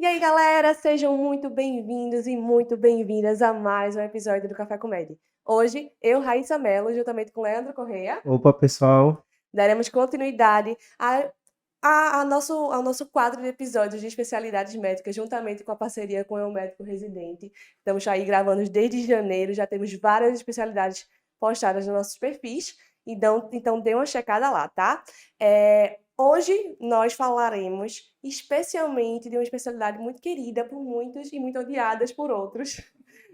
E aí, galera, sejam muito bem-vindos e muito bem-vindas a mais um episódio do Café Comédia. Hoje, eu, Raíssa Mello, juntamente com Leandro Correia, Opa, pessoal. daremos continuidade ao nosso quadro de episódios de especialidades médicas, juntamente com a parceria com o Médico Residente. Estamos aí gravando desde janeiro, já temos várias especialidades postadas nos nossos perfis, então dê uma checada lá, tá? Hoje nós falaremos especialmente de uma especialidade muito querida por muitos e muito odiadas por outros,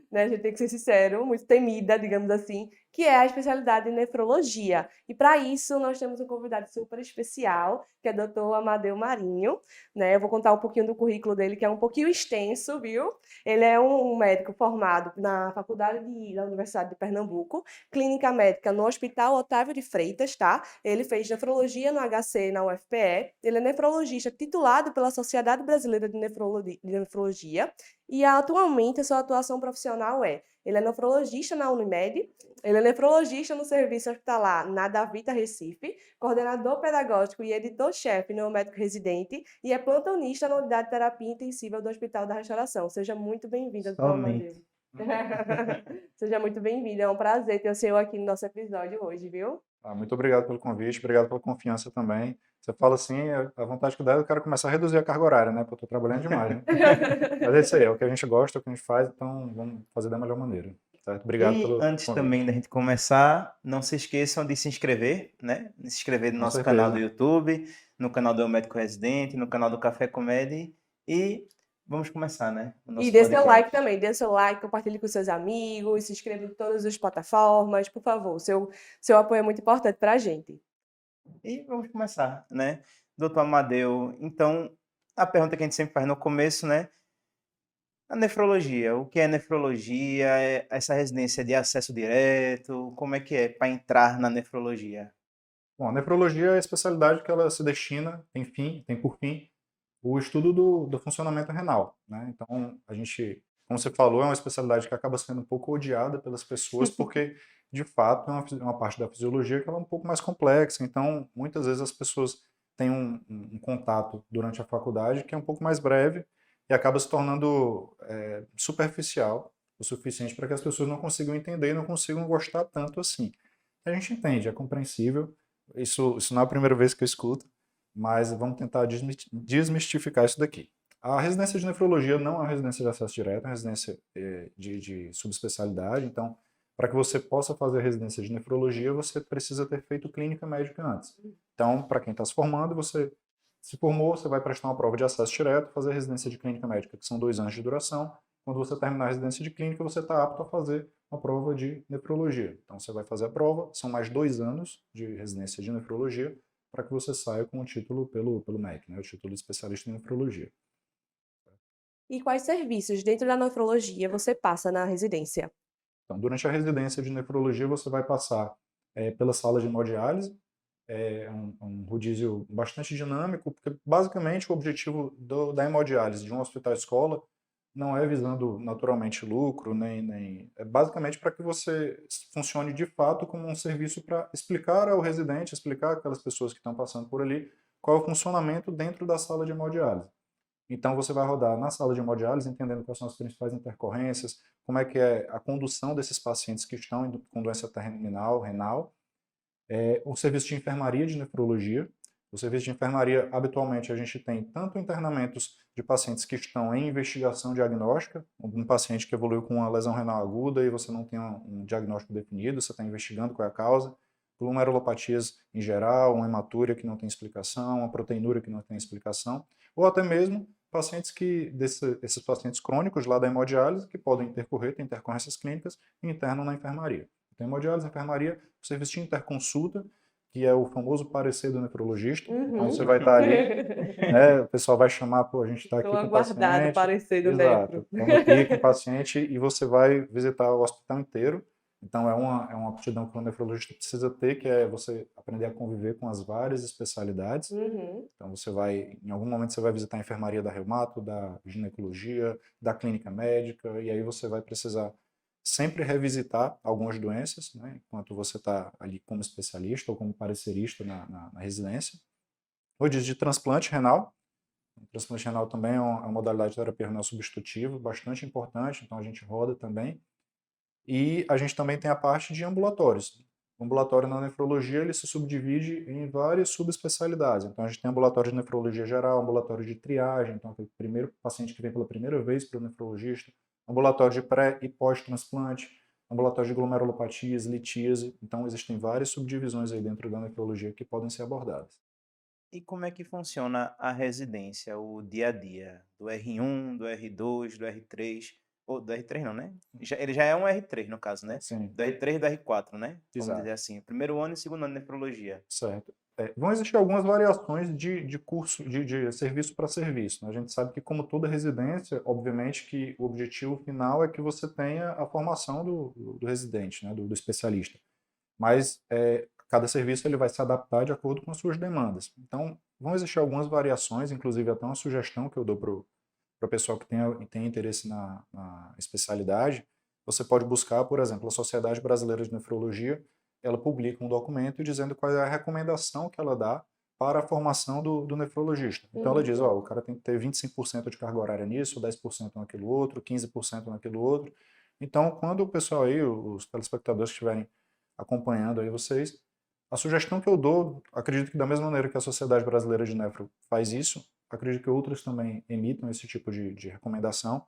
né? A gente tem que ser sincero, muito temida, digamos assim, que é a especialidade de nefrologia. E para isso nós temos um convidado super especial, que é o Dr. Amadeu Marinho, né? Eu vou contar um pouquinho do currículo dele, que é um pouquinho extenso, viu? Ele é um médico formado na da Universidade de Pernambuco, clínica médica no Hospital Otávio de Freitas, tá? Ele fez nefrologia no HC na UFPE. Ele é nefrologista titulado pela Sociedade Brasileira de Nefrologia e atualmente a sua atuação profissional ele é nefrologista na Unimed, ele é nefrologista no Serviço Hospitalar na Davita Recife, coordenador pedagógico e editor-chefe no Médico Residente e é plantonista na Unidade de Terapia Intensiva do Hospital da Restauração. Seja muito bem-vinda, doutor Somente. Amadeu. Seja muito bem-vindo, é um prazer ter o senhor aqui no nosso episódio hoje, viu? Muito obrigado pelo convite, obrigado pela confiança também. Você fala assim, a vontade que dá, eu quero começar a reduzir a carga horária, né? Porque eu estou trabalhando demais, né? Mas é isso aí, é o que a gente gosta, é o que a gente faz, então vamos fazer da melhor maneira, certo? Obrigado E pelo antes também convite. da gente começar, não se esqueçam de se inscrever, né? Se inscrever no Com nosso canal do certeza. YouTube, no canal do Médico Residente, no canal do Café Comédia e vamos começar, né? O E nosso dê seu like podcast. também, dê seu like, compartilhe com seus amigos, se inscreva em todas as plataformas, por favor. Seu apoio é muito importante para a gente. E vamos começar, né? Doutor Amadeu, então, a pergunta que a gente sempre faz no começo, né? A nefrologia, o que é nefrologia? É essa residência de acesso direto? Como é que é para entrar na nefrologia? Bom, a nefrologia é a especialidade que ela se destina, tem por fim, o estudo do funcionamento renal, né? Então, a gente, como você falou, é uma especialidade que acaba sendo um pouco odiada pelas pessoas, porque, de fato, é uma parte da fisiologia que ela é um pouco mais complexa. Então, muitas vezes as pessoas têm um contato durante a faculdade que é um pouco mais breve e acaba se tornando superficial o suficiente para que as pessoas não consigam entender e não consigam gostar tanto assim. A gente entende, é compreensível. Isso não é a primeira vez que eu escuto, mas vamos tentar desmistificar isso daqui. A residência de nefrologia não é uma residência de acesso direto, é uma residência de subespecialidade. Então, para que você possa fazer a residência de nefrologia, você precisa ter feito clínica médica antes. Então, para quem está se formando, você se formou, você vai prestar uma prova de acesso direto, fazer a residência de clínica médica, que são 2 anos de duração. Quando você terminar a residência de clínica, você está apto a fazer uma prova de nefrologia. Então, você vai fazer a prova, são mais 2 anos de residência de nefrologia, para que você saia com o título pelo MEC, né, o título de especialista em nefrologia. E quais serviços dentro da nefrologia você passa na residência? Então, durante a residência de nefrologia, você vai passar pela sala de hemodiálise, é um rodízio bastante dinâmico, porque basicamente o objetivo da hemodiálise de um hospital-escola não é visando naturalmente lucro, é basicamente para que você funcione de fato como um serviço para explicar ao residente, explicar àquelas pessoas que estão passando por ali, qual é o funcionamento dentro da sala de hemodiálise. Então você vai rodar na sala de hemodiálise, entendendo quais são as principais intercorrências, como é que é a condução desses pacientes que estão com doença terminal, renal, o serviço de enfermaria de nefrologia. O serviço de enfermaria, habitualmente, a gente tem tanto internamentos de pacientes que estão em investigação diagnóstica, um paciente que evoluiu com uma lesão renal aguda e você não tem um diagnóstico definido, você está investigando qual é a causa, glomerulopatias em geral, uma hematúria que não tem explicação, uma proteinúria que não tem explicação, ou até mesmo esses pacientes crônicos lá da hemodiálise que podem intercorrer, tem intercorrências clínicas e internam na enfermaria. Então, hemodiálise, enfermaria, o serviço de interconsulta, que é o famoso parecer do nefrologista. Então, você Uhum. vai estar ali, né, o pessoal vai chamar, pô, a gente está Estou aqui com o aguardado o paciente, parecer do exato, nefro. estamos aqui com o paciente e você vai visitar o hospital inteiro. Então, é uma aptidão que o nefrologista precisa ter, que é você aprender a conviver com as várias especialidades. Uhum. Então, em algum momento você vai visitar a enfermaria da reumato, da ginecologia, da clínica médica, e aí você vai precisar sempre revisitar algumas doenças, né, enquanto você está ali como especialista ou como parecerista na residência. Rodízio de transplante renal, O transplante renal também é uma modalidade de terapia renal substitutiva, bastante importante, então a gente roda também. E a gente também tem a parte de ambulatórios. O ambulatório na nefrologia ele se subdivide em várias subespecialidades. Então a gente tem ambulatório de nefrologia geral, ambulatório de triagem, então aquele primeiro paciente que vem pela primeira vez para o nefrologista, ambulatório de pré e pós-transplante, ambulatório de glomerulopatias, litíase. Então existem várias subdivisões aí dentro da nefrologia que podem ser abordadas. E como é que funciona a residência, o dia a dia do R1, do R2, do R3, ou do R3 não, né? Ele já é um R3 no caso, né? Sim, Do R3 e do R4, né? Vamos exato. dizer assim, primeiro ano e segundo ano de nefrologia. Certo. Vão existir algumas variações de curso, de serviço para serviço, né? A gente sabe que, como toda residência, obviamente que o objetivo final é que você tenha a formação do residente, né? Do especialista. Mas cada serviço ele vai se adaptar de acordo com as suas demandas. Então, vão existir algumas variações, inclusive até uma sugestão que eu dou para o pessoal que tem interesse na especialidade. Você pode buscar, por exemplo, a Sociedade Brasileira de Nefrologia, ela publica um documento dizendo qual é a recomendação que ela dá para a formação do nefrologista. Então ela diz, ó, o cara tem que ter 25% de carga horária nisso, 10% naquilo outro, 15% naquilo outro. Então, quando o pessoal aí, os telespectadores que estiverem acompanhando aí vocês, a sugestão que eu dou, acredito que da mesma maneira que a Sociedade Brasileira de Nefro faz isso, acredito que outras também emitam esse tipo de recomendação.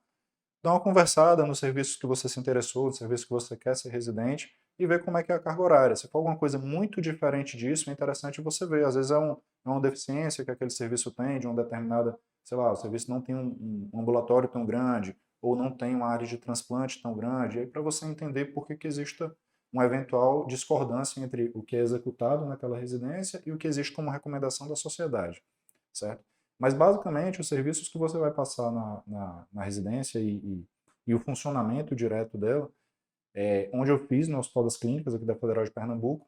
Dá uma conversada nos serviços que você se interessou, no serviço que você quer ser residente e ver como é que é a carga horária. Se for alguma coisa muito diferente disso, é interessante você ver. Às vezes é uma deficiência que aquele serviço tem de uma determinada, sei lá, o serviço não tem um ambulatório tão grande ou não tem uma área de transplante tão grande. E aí para você entender por que existe uma eventual discordância entre o que é executado naquela residência e o que existe como recomendação da sociedade, certo? Mas, basicamente, os serviços que você vai passar na residência e o funcionamento direto dela, onde eu fiz no Hospital das Clínicas, aqui da Federal de Pernambuco,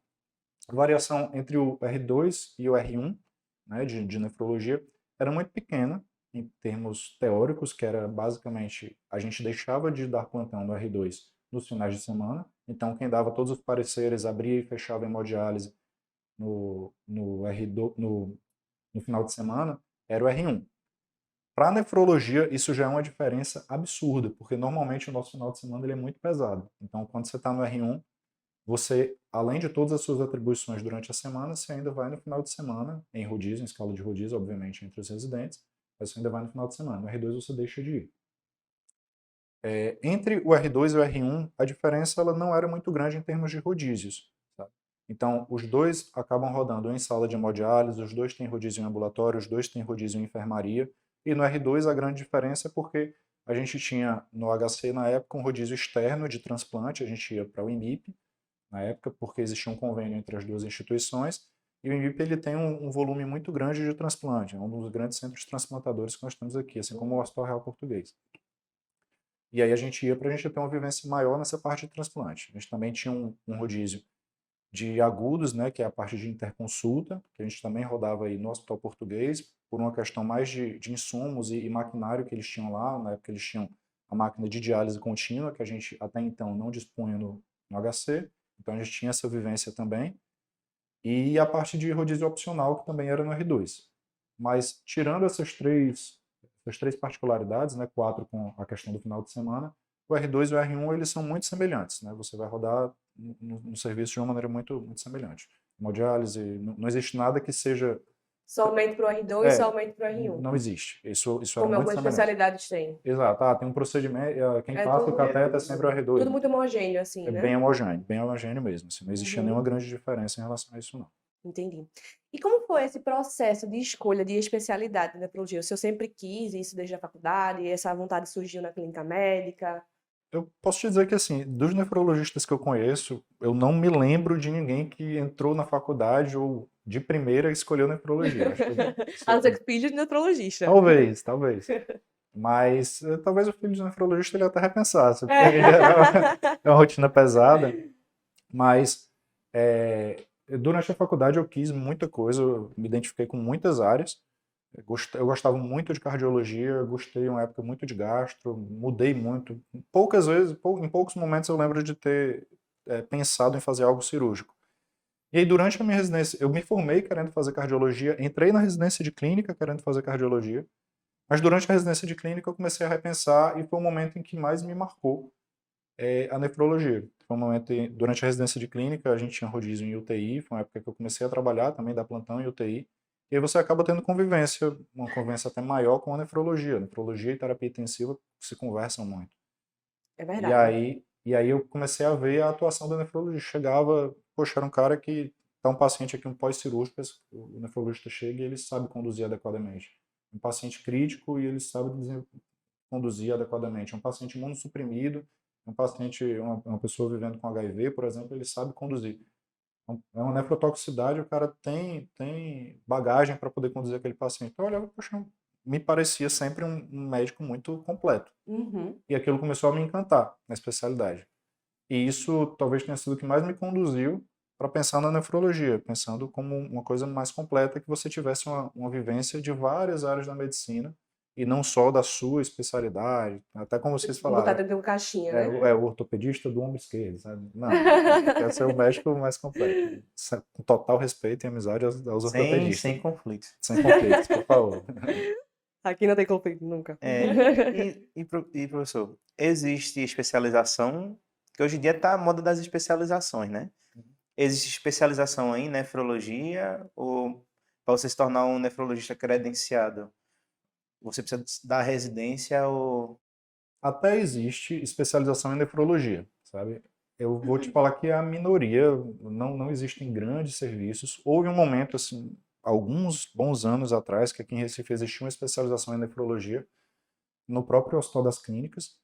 a variação entre o R2 e o R1, né, de nefrologia, era muito pequena, em termos teóricos, que era, basicamente, a gente deixava de dar plantão no R2 nos finais de semana, então quem dava todos os pareceres, abria e fechava hemodiálise no R2, no final de semana, era o R1. Para nefrologia, isso já é uma diferença absurda, porque normalmente o nosso final de semana ele é muito pesado. Então, quando você está no R1, você, além de todas as suas atribuições durante a semana, você ainda vai no final de semana, em rodízio, em escala de rodízio, obviamente, entre os residentes, mas você ainda vai no final de semana. No R2 você deixa de ir. Entre o R2 e o R1, a diferença ela não era muito grande em termos de rodízios. Sabe? Então, os dois acabam rodando em sala de hemodiálise, os dois têm rodízio em ambulatório, os dois têm rodízio em enfermaria. E no R2 a grande diferença é porque a gente tinha no HC na época um rodízio externo de transplante, a gente ia para o IMIP na época, porque existia um convênio entre as duas instituições, e o IMIP ele tem um volume muito grande de transplante, é um dos grandes centros transplantadores que nós temos aqui, assim como o Hospital Real Português. E aí a gente ia para a gente ter uma vivência maior nessa parte de transplante. A gente também tinha um rodízio de agudos, né, que é a parte de interconsulta, que a gente também rodava aí no Hospital Português, por uma questão mais de insumos e maquinário que eles tinham lá. Na época eles tinham a máquina de diálise contínua, que a gente até então não dispunha no HC, então a gente tinha essa vivência também. E a parte de rodízio opcional, que também era no R2. Mas tirando essas três particularidades, né, 4 com a questão do final de semana, o R2 e o R1 eles são muito semelhantes, né? Você vai rodar no serviço de uma maneira muito, muito semelhante. Hemodiálise, não existe nada que seja... Somente para o R2, somente para o R1. Não existe. Isso era Como muito algumas semelhante. especialidades têm. Exato. Tem um procedimento, quem passa o tudo, cateter é sempre o R2. tudo muito homogêneo, assim, É né? bem homogêneo mesmo. Assim, não existia nenhuma grande diferença em relação a isso, não. Entendi. E como foi esse processo de escolha de especialidade na nefrologia? O senhor sempre quis isso desde a faculdade? Essa vontade surgiu na clínica médica? Eu posso te dizer que, assim, dos nefrologistas que eu conheço, eu não me lembro de ninguém que entrou na faculdade ou de primeira escolheu nefrologia. Acho que A não ser que filho de nefrologista. talvez. Mas talvez o filho de nefrologista ele até repensasse, porque em geral é uma rotina pesada. Mas durante a faculdade eu quis muita coisa, eu me identifiquei com muitas áreas. Eu gostava muito de cardiologia, gostei uma época muito de gastro, mudei muito. Poucas vezes, em poucos momentos eu lembro de ter pensado em fazer algo cirúrgico. E aí durante a minha residência, eu me formei querendo fazer cardiologia, entrei na residência de clínica querendo fazer cardiologia, Mas durante a residência de clínica eu comecei a repensar e foi o momento em que mais me marcou a nefrologia. Foi um momento, durante a residência de clínica, a gente tinha rodízio em UTI, foi uma época que eu comecei a trabalhar também, dar plantão em UTI, e aí você acaba tendo convivência, uma convivência até maior com a nefrologia. Nefrologia e terapia intensiva se conversam muito. É E verdade. aí, e aí eu comecei a ver a atuação da nefrologia. Chegava, poxa, era um cara que tá um paciente aqui, um pós-cirúrgico, o nefrologista chega e ele sabe conduzir adequadamente. Um paciente crítico e ele sabe conduzir adequadamente. Um paciente imunossuprimido, um paciente, uma pessoa vivendo com HIV, por exemplo, ele sabe conduzir. É uma nefrotoxicidade, o cara tem bagagem para poder conduzir aquele paciente. Então, eu olhava, poxa, me parecia sempre um médico muito completo. Uhum. E aquilo começou a me encantar na especialidade. E isso talvez tenha sido o que mais me conduziu para pensar na nefrologia, pensando como uma coisa mais completa, que você tivesse uma vivência de várias áreas da medicina e não só da sua especialidade, até como vocês Botar falaram, dentro de uma caixinha, é, né? é o ortopedista do ombro esquerdo, sabe? Não, quer ser o médico mais completo. Com total respeito e amizade aos ortopedistas. Sem conflitos. Sem conflitos, por favor. Aqui não tem conflito nunca. É, professor, existe especialização, que hoje em dia está a moda das especializações, né? Existe especialização em nefrologia ou para você se tornar um nefrologista credenciado, você precisa da residência ou... Até existe especialização em nefrologia, sabe? Eu vou te falar que é a minoria, não existem grandes serviços. Houve um momento, assim, alguns bons anos atrás, que aqui em Recife existia uma especialização em nefrologia no próprio Hospital das Clínicas.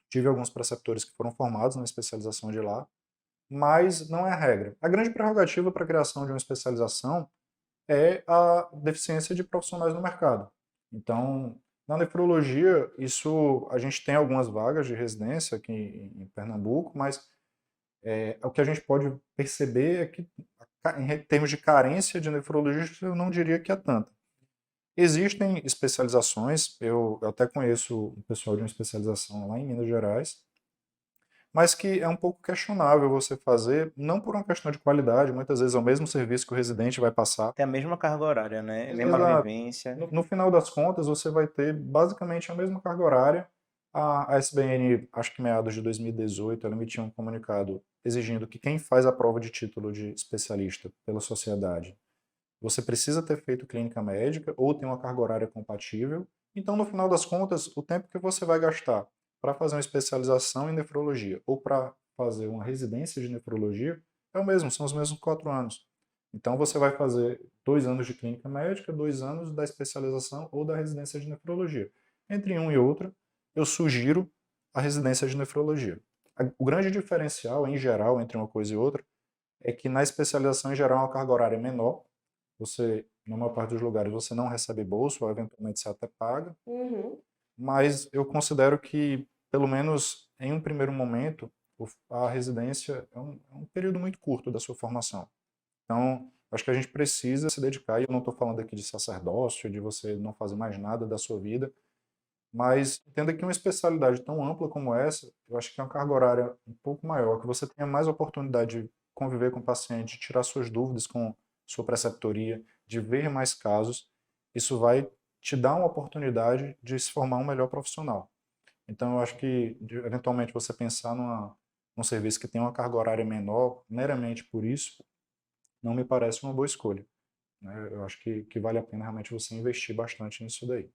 Tive alguns preceptores que foram formados na especialização de lá, mas não é a regra. A grande prerrogativa para a criação de uma especialização é a deficiência de profissionais no mercado. Então, na nefrologia, isso a gente tem algumas vagas de residência aqui em Pernambuco, mas o que a gente pode perceber é que, em termos de carência de nefrologista, eu não diria que é tanta. Existem especializações, eu até conheço um pessoal de uma especialização lá em Minas Gerais, mas que é um pouco questionável você fazer, não por uma questão de qualidade, muitas vezes é o mesmo serviço que o residente vai passar. Tem a mesma carga horária, né? Mesma Exato. vivência. No final das contas, você vai ter basicamente a mesma carga horária. A SBN, acho que meados de 2018, ela emitiu um comunicado exigindo que quem faz a prova de título de especialista pela sociedade, você precisa ter feito clínica médica ou ter uma carga horária compatível. Então, no final das contas, o tempo que você vai gastar para fazer uma especialização em nefrologia ou para fazer uma residência de nefrologia é o mesmo, são os mesmos 4 anos. Então, você vai fazer 2 anos de clínica médica, 2 anos da especialização ou da residência de nefrologia. Entre um e outro, eu sugiro a residência de nefrologia. O grande diferencial, em geral, entre uma coisa e outra, é que na especialização, em geral, é uma carga horária menor. Você, na maior parte dos lugares, você não recebe bolsa, ou eventualmente você até paga, Uhum. mas eu considero que, pelo menos em um primeiro momento, a residência é um período muito curto da sua formação. Então, acho que a gente precisa se dedicar, e eu não estou falando aqui de sacerdócio, de você não fazer mais nada da sua vida, mas entenda que uma especialidade tão ampla como essa, eu acho que é uma carga horária um pouco maior, que você tenha mais oportunidade de conviver com o paciente, de tirar suas dúvidas com sua preceptoria, de ver mais casos, isso vai te dar uma oportunidade de se formar um melhor profissional. Então, eu acho que, eventualmente, você pensar num serviço que tem uma carga horária menor, meramente por isso, não me parece uma boa escolha, né? Eu acho que vale a pena realmente você investir bastante nisso daí.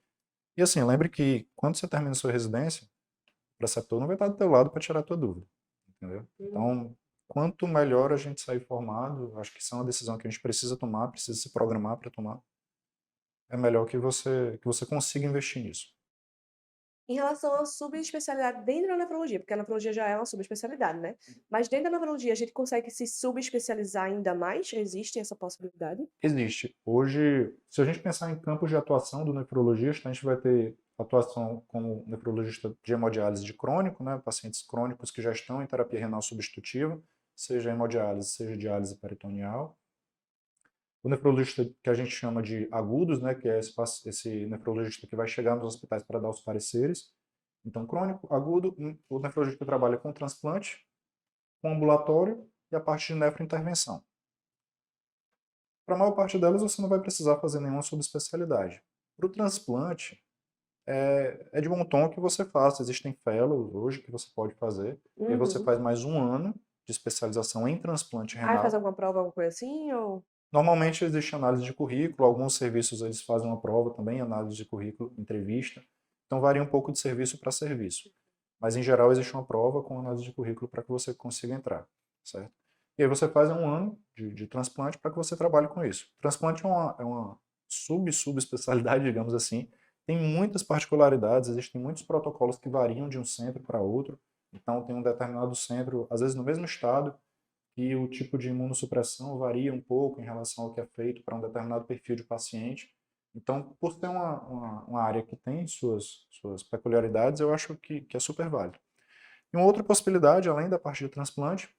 E assim, lembre que quando você termina a sua residência, o preceptor não vai estar do teu lado para tirar a tua dúvida, entendeu? Uhum. Então, quanto melhor a gente sair formado, acho que isso é uma decisão que a gente precisa tomar, precisa se programar para tomar, é melhor que você consiga investir nisso. Em relação à subespecialidade dentro da nefrologia, porque a nefrologia já é uma subespecialidade, né? Mas dentro da nefrologia a gente consegue se subespecializar ainda mais? Existe essa possibilidade? Existe. Hoje, se a gente pensar em campos de atuação do nefrologista, a gente vai ter atuação como nefrologista de hemodiálise de crônico, né, pacientes crônicos que já estão em terapia renal substitutiva, seja hemodiálise, seja diálise peritoneal. O nefrologista que a gente chama de agudos, né, que é esse nefrologista que vai chegar nos hospitais para dar os pareceres. Então, crônico, agudo, o nefrologista que trabalha com transplante, com ambulatório e a parte de nefrointervenção. Para a maior parte delas, você não vai precisar fazer nenhuma subespecialidade. Para o transplante, é de bom tom que você faça. Existem fellows hoje que você pode fazer, e aí você Uhum. faz mais um ano de especialização em transplante Aí faz renal. alguma prova, alguma coisa assim? Ou... Normalmente existe análise de currículo, alguns serviços eles fazem uma prova também, análise de currículo, entrevista. Então varia um pouco de serviço para serviço. Mas em geral existe uma prova com análise de currículo para que você consiga entrar, certo? E aí você faz um ano de transplante para que você trabalhe com isso. Transplante é uma subespecialidade, digamos assim. Tem muitas particularidades, existem muitos protocolos que variam de um centro para outro. Então tem um determinado centro, às vezes no mesmo estado, e o tipo de imunossupressão varia um pouco em relação ao que é feito para um determinado perfil de paciente. Então, por ter uma área que tem suas peculiaridades, eu acho que é super válido. E uma outra possibilidade, além da parte de transplante,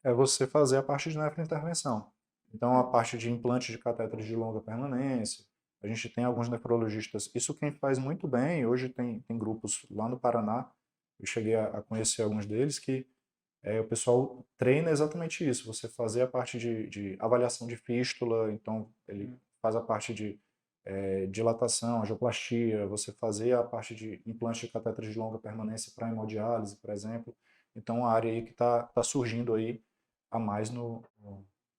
é você fazer a parte de nefrointervenção. Então, a parte de implante de catéteres de longa permanência, a gente tem alguns nefrologistas, isso quem faz muito bem, hoje tem grupos lá no Paraná, eu cheguei a conhecer alguns deles, que o pessoal treina exatamente isso, você fazer a parte de avaliação de fístula, então ele faz a parte de dilatação, angioplastia, você fazer a parte de implante de catéteres de longa permanência para hemodiálise, por exemplo. Então, a área aí que está surgindo aí a mais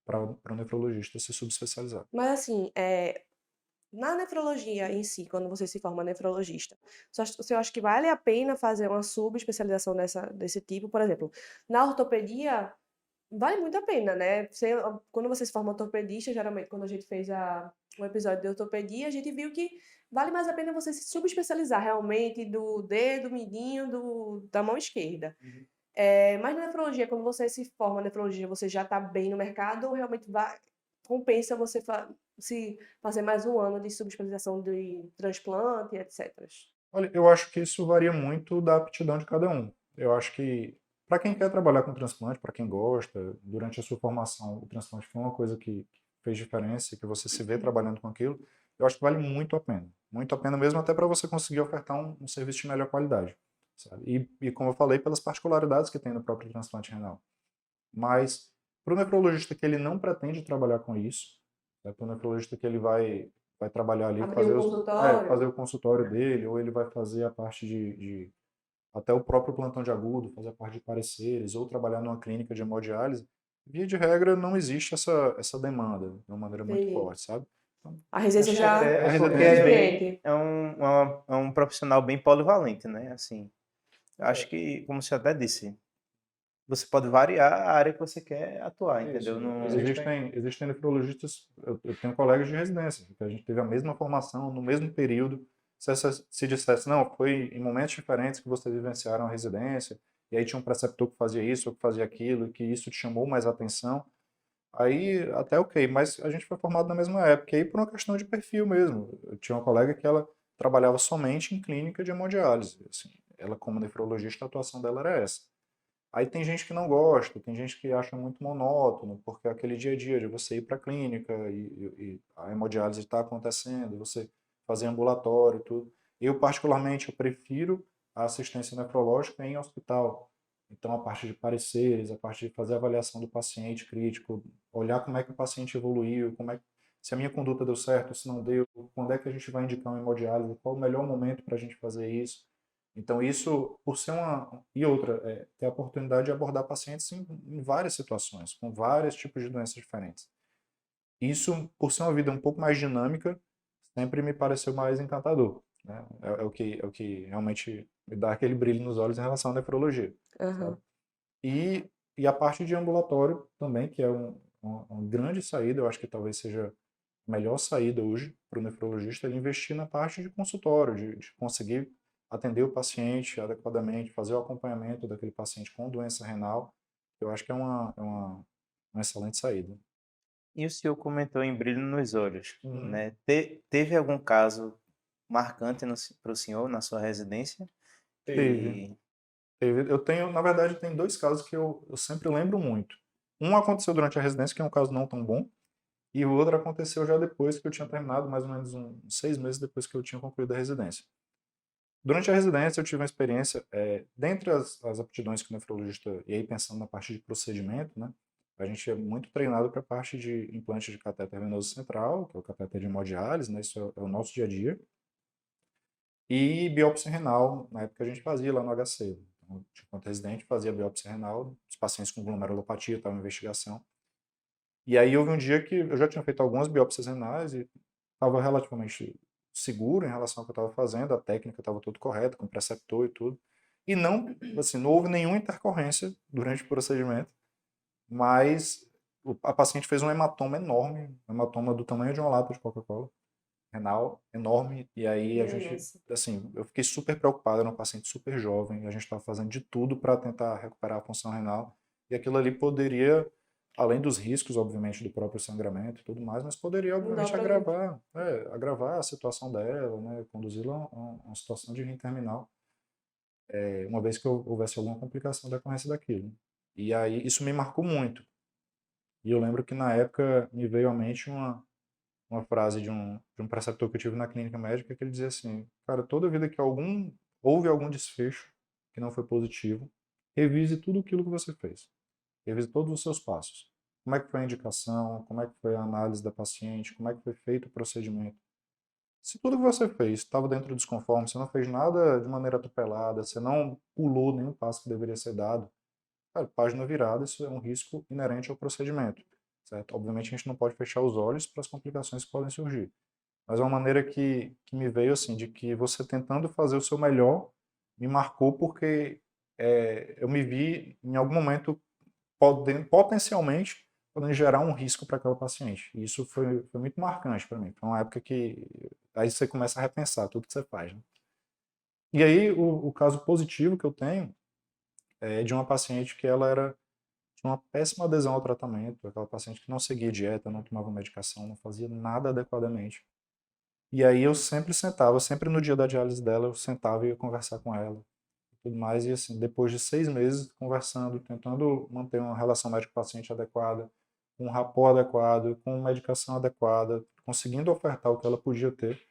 para o nefrologista se subespecializar. Mas assim, na nefrologia em si, quando você se forma nefrologista, você acha que vale a pena fazer uma subespecialização desse tipo? Por exemplo, na ortopedia, vale muito a pena, né? Quando você se forma ortopedista, geralmente quando a gente fez um episódio de ortopedia, a gente viu que vale mais a pena você se subespecializar realmente do dedo mindinho da mão esquerda. Mas na nefrologia, quando você se forma em nefrologia, você já está bem no mercado ou realmente compensa você se fazer mais um ano de subespecialização de transplante, etc. Olha, eu acho que isso varia muito da aptidão de cada um. Eu acho que para quem quer trabalhar com transplante, para quem gosta, durante a sua formação, o transplante foi uma coisa que fez diferença, que você se vê trabalhando com aquilo, eu acho que vale muito a pena. Muito a pena mesmo até para você conseguir ofertar um serviço de melhor qualidade, sabe? E como eu falei, pelas particularidades que tem no próprio transplante renal. Mas para o nefrologista que ele não pretende trabalhar com isso, para o nefrologista que ele vai trabalhar ali, Abrir um fazer consultório? o consultório dele, ou ele vai fazer a parte até o próprio plantão de agudo, fazer a parte de pareceres, ou trabalhar numa clínica de hemodiálise, via de regra não existe essa demanda de uma maneira muito Entendi. forte, sabe? Então, A residência Acho que já até a é porque é residência, suficiente. é um profissional bem polivalente, né? Assim, eu acho que, como você até disse, você pode variar a área que você quer atuar, isso. entendeu? Não, Existem nefrologistas, eu tenho colegas de residência, que a gente teve a mesma formação, no mesmo período. Se dissesse, não, foi em momentos diferentes que vocês vivenciaram a residência, e aí tinha um preceptor que fazia isso ou que fazia aquilo, e que isso te chamou mais atenção, aí até ok, mas a gente foi formado na mesma época, e aí por uma questão de perfil mesmo. Eu tinha uma colega que ela trabalhava somente em clínica de hemodiálise, assim, ela como nefrologista, a atuação dela era essa. Aí tem gente que não gosta, tem gente que acha muito monótono, porque é aquele dia a dia de você ir para a clínica e a hemodiálise está acontecendo, você fazer ambulatório e tudo. Eu, particularmente, eu prefiro a assistência nefrológica em hospital. Então, a parte de pareceres, a parte de fazer a avaliação do paciente crítico, olhar como é que o paciente evoluiu, se a minha conduta deu certo, se não deu, quando é que a gente vai indicar uma hemodiálise, qual o melhor momento para a gente fazer isso. Então, isso, por ser uma. E outra, ter a oportunidade de abordar pacientes em várias situações, com vários tipos de doenças diferentes. Isso, por ser uma vida um pouco mais dinâmica, sempre me pareceu mais encantador. Né? É o que realmente me dá aquele brilho nos olhos em relação à nefrologia, sabe? Aham. E a parte de ambulatório também, que é uma grande saída, eu acho que talvez seja a melhor saída hoje para o nefrologista, é investir na parte de consultório, de conseguir atender o paciente adequadamente, fazer o acompanhamento daquele paciente com doença renal. Eu acho que é uma excelente saída. e o senhor comentou em brilho nos olhos, Uhum. né? Teve algum caso marcante para o senhor na sua residência? Teve, Que teve. Eu tenho, na verdade, tem dois casos que eu sempre lembro muito. Um aconteceu durante a residência, que é um caso não tão bom, e o outro aconteceu já depois que eu tinha terminado, mais ou menos uns 6 meses depois que eu tinha concluído a residência. Durante a residência, eu tive uma experiência, dentre as aptidões que o nefrologista, e aí pensando na parte de procedimento, né, a gente é muito treinado para a parte de implante de catéter venoso central, que é o catéter de hemodiálise, né, isso é o nosso dia a dia. E biópsia renal, na época a gente fazia lá no HC. Então, enquanto residente, fazia biópsia renal, os pacientes com glomerulopatia estavam em investigação. E aí houve um dia que eu já tinha feito algumas biópsias renais e estava relativamente seguro em relação ao que eu estava fazendo, a técnica estava tudo correta, com preceptor e tudo. E não, assim, não houve nenhuma intercorrência durante o procedimento, mas a paciente fez um hematoma enorme, um hematoma do tamanho de uma lata de Coca-Cola, renal enorme, e aí a Minha gente, nossa. assim, eu fiquei super preocupado, era uma paciente super jovem, a gente estava fazendo de tudo para tentar recuperar a função renal, e aquilo ali poderia, além dos riscos, obviamente, do próprio sangramento e tudo mais, mas poderia, Mudar o obviamente, prognóstico. agravar a situação dela, né, conduzi-la a uma situação de rim terminal, uma vez que houvesse alguma complicação decorrência daquilo. E aí isso me marcou muito. E eu lembro que na época me veio à mente uma frase de um preceptor que eu tive na clínica médica que ele dizia assim, cara, toda vida que houve algum desfecho que não foi positivo, revise tudo aquilo que você fez. Revise todos os seus passos. Como é que foi a indicação, como é que foi a análise da paciente, como é que foi feito o procedimento. Se tudo que você fez estava dentro dos conformes, você não fez nada de maneira atropelada, você não pulou nenhum passo que deveria ser dado, cara, página virada, isso é um risco inerente ao procedimento, certo? Obviamente a gente não pode fechar os olhos para as complicações que podem surgir, mas é uma maneira que me veio assim, de que você tentando fazer o seu melhor me marcou porque eu me vi em algum momento potencialmente podendo gerar um risco para aquela paciente. E isso foi muito marcante para mim. Foi uma época que aí você começa a repensar tudo que você faz, né? E aí o caso positivo que eu tenho é de uma paciente que ela tinha uma péssima adesão ao tratamento, aquela paciente que não seguia dieta, não tomava medicação, não fazia nada adequadamente. E aí eu sempre sentava, sempre no dia da diálise dela, eu sentava e ia conversar com ela e tudo mais. E assim, depois de 6 meses conversando, tentando manter uma relação médico-paciente adequada, com um rapport adequado, com medicação adequada, conseguindo ofertar o que ela podia ter,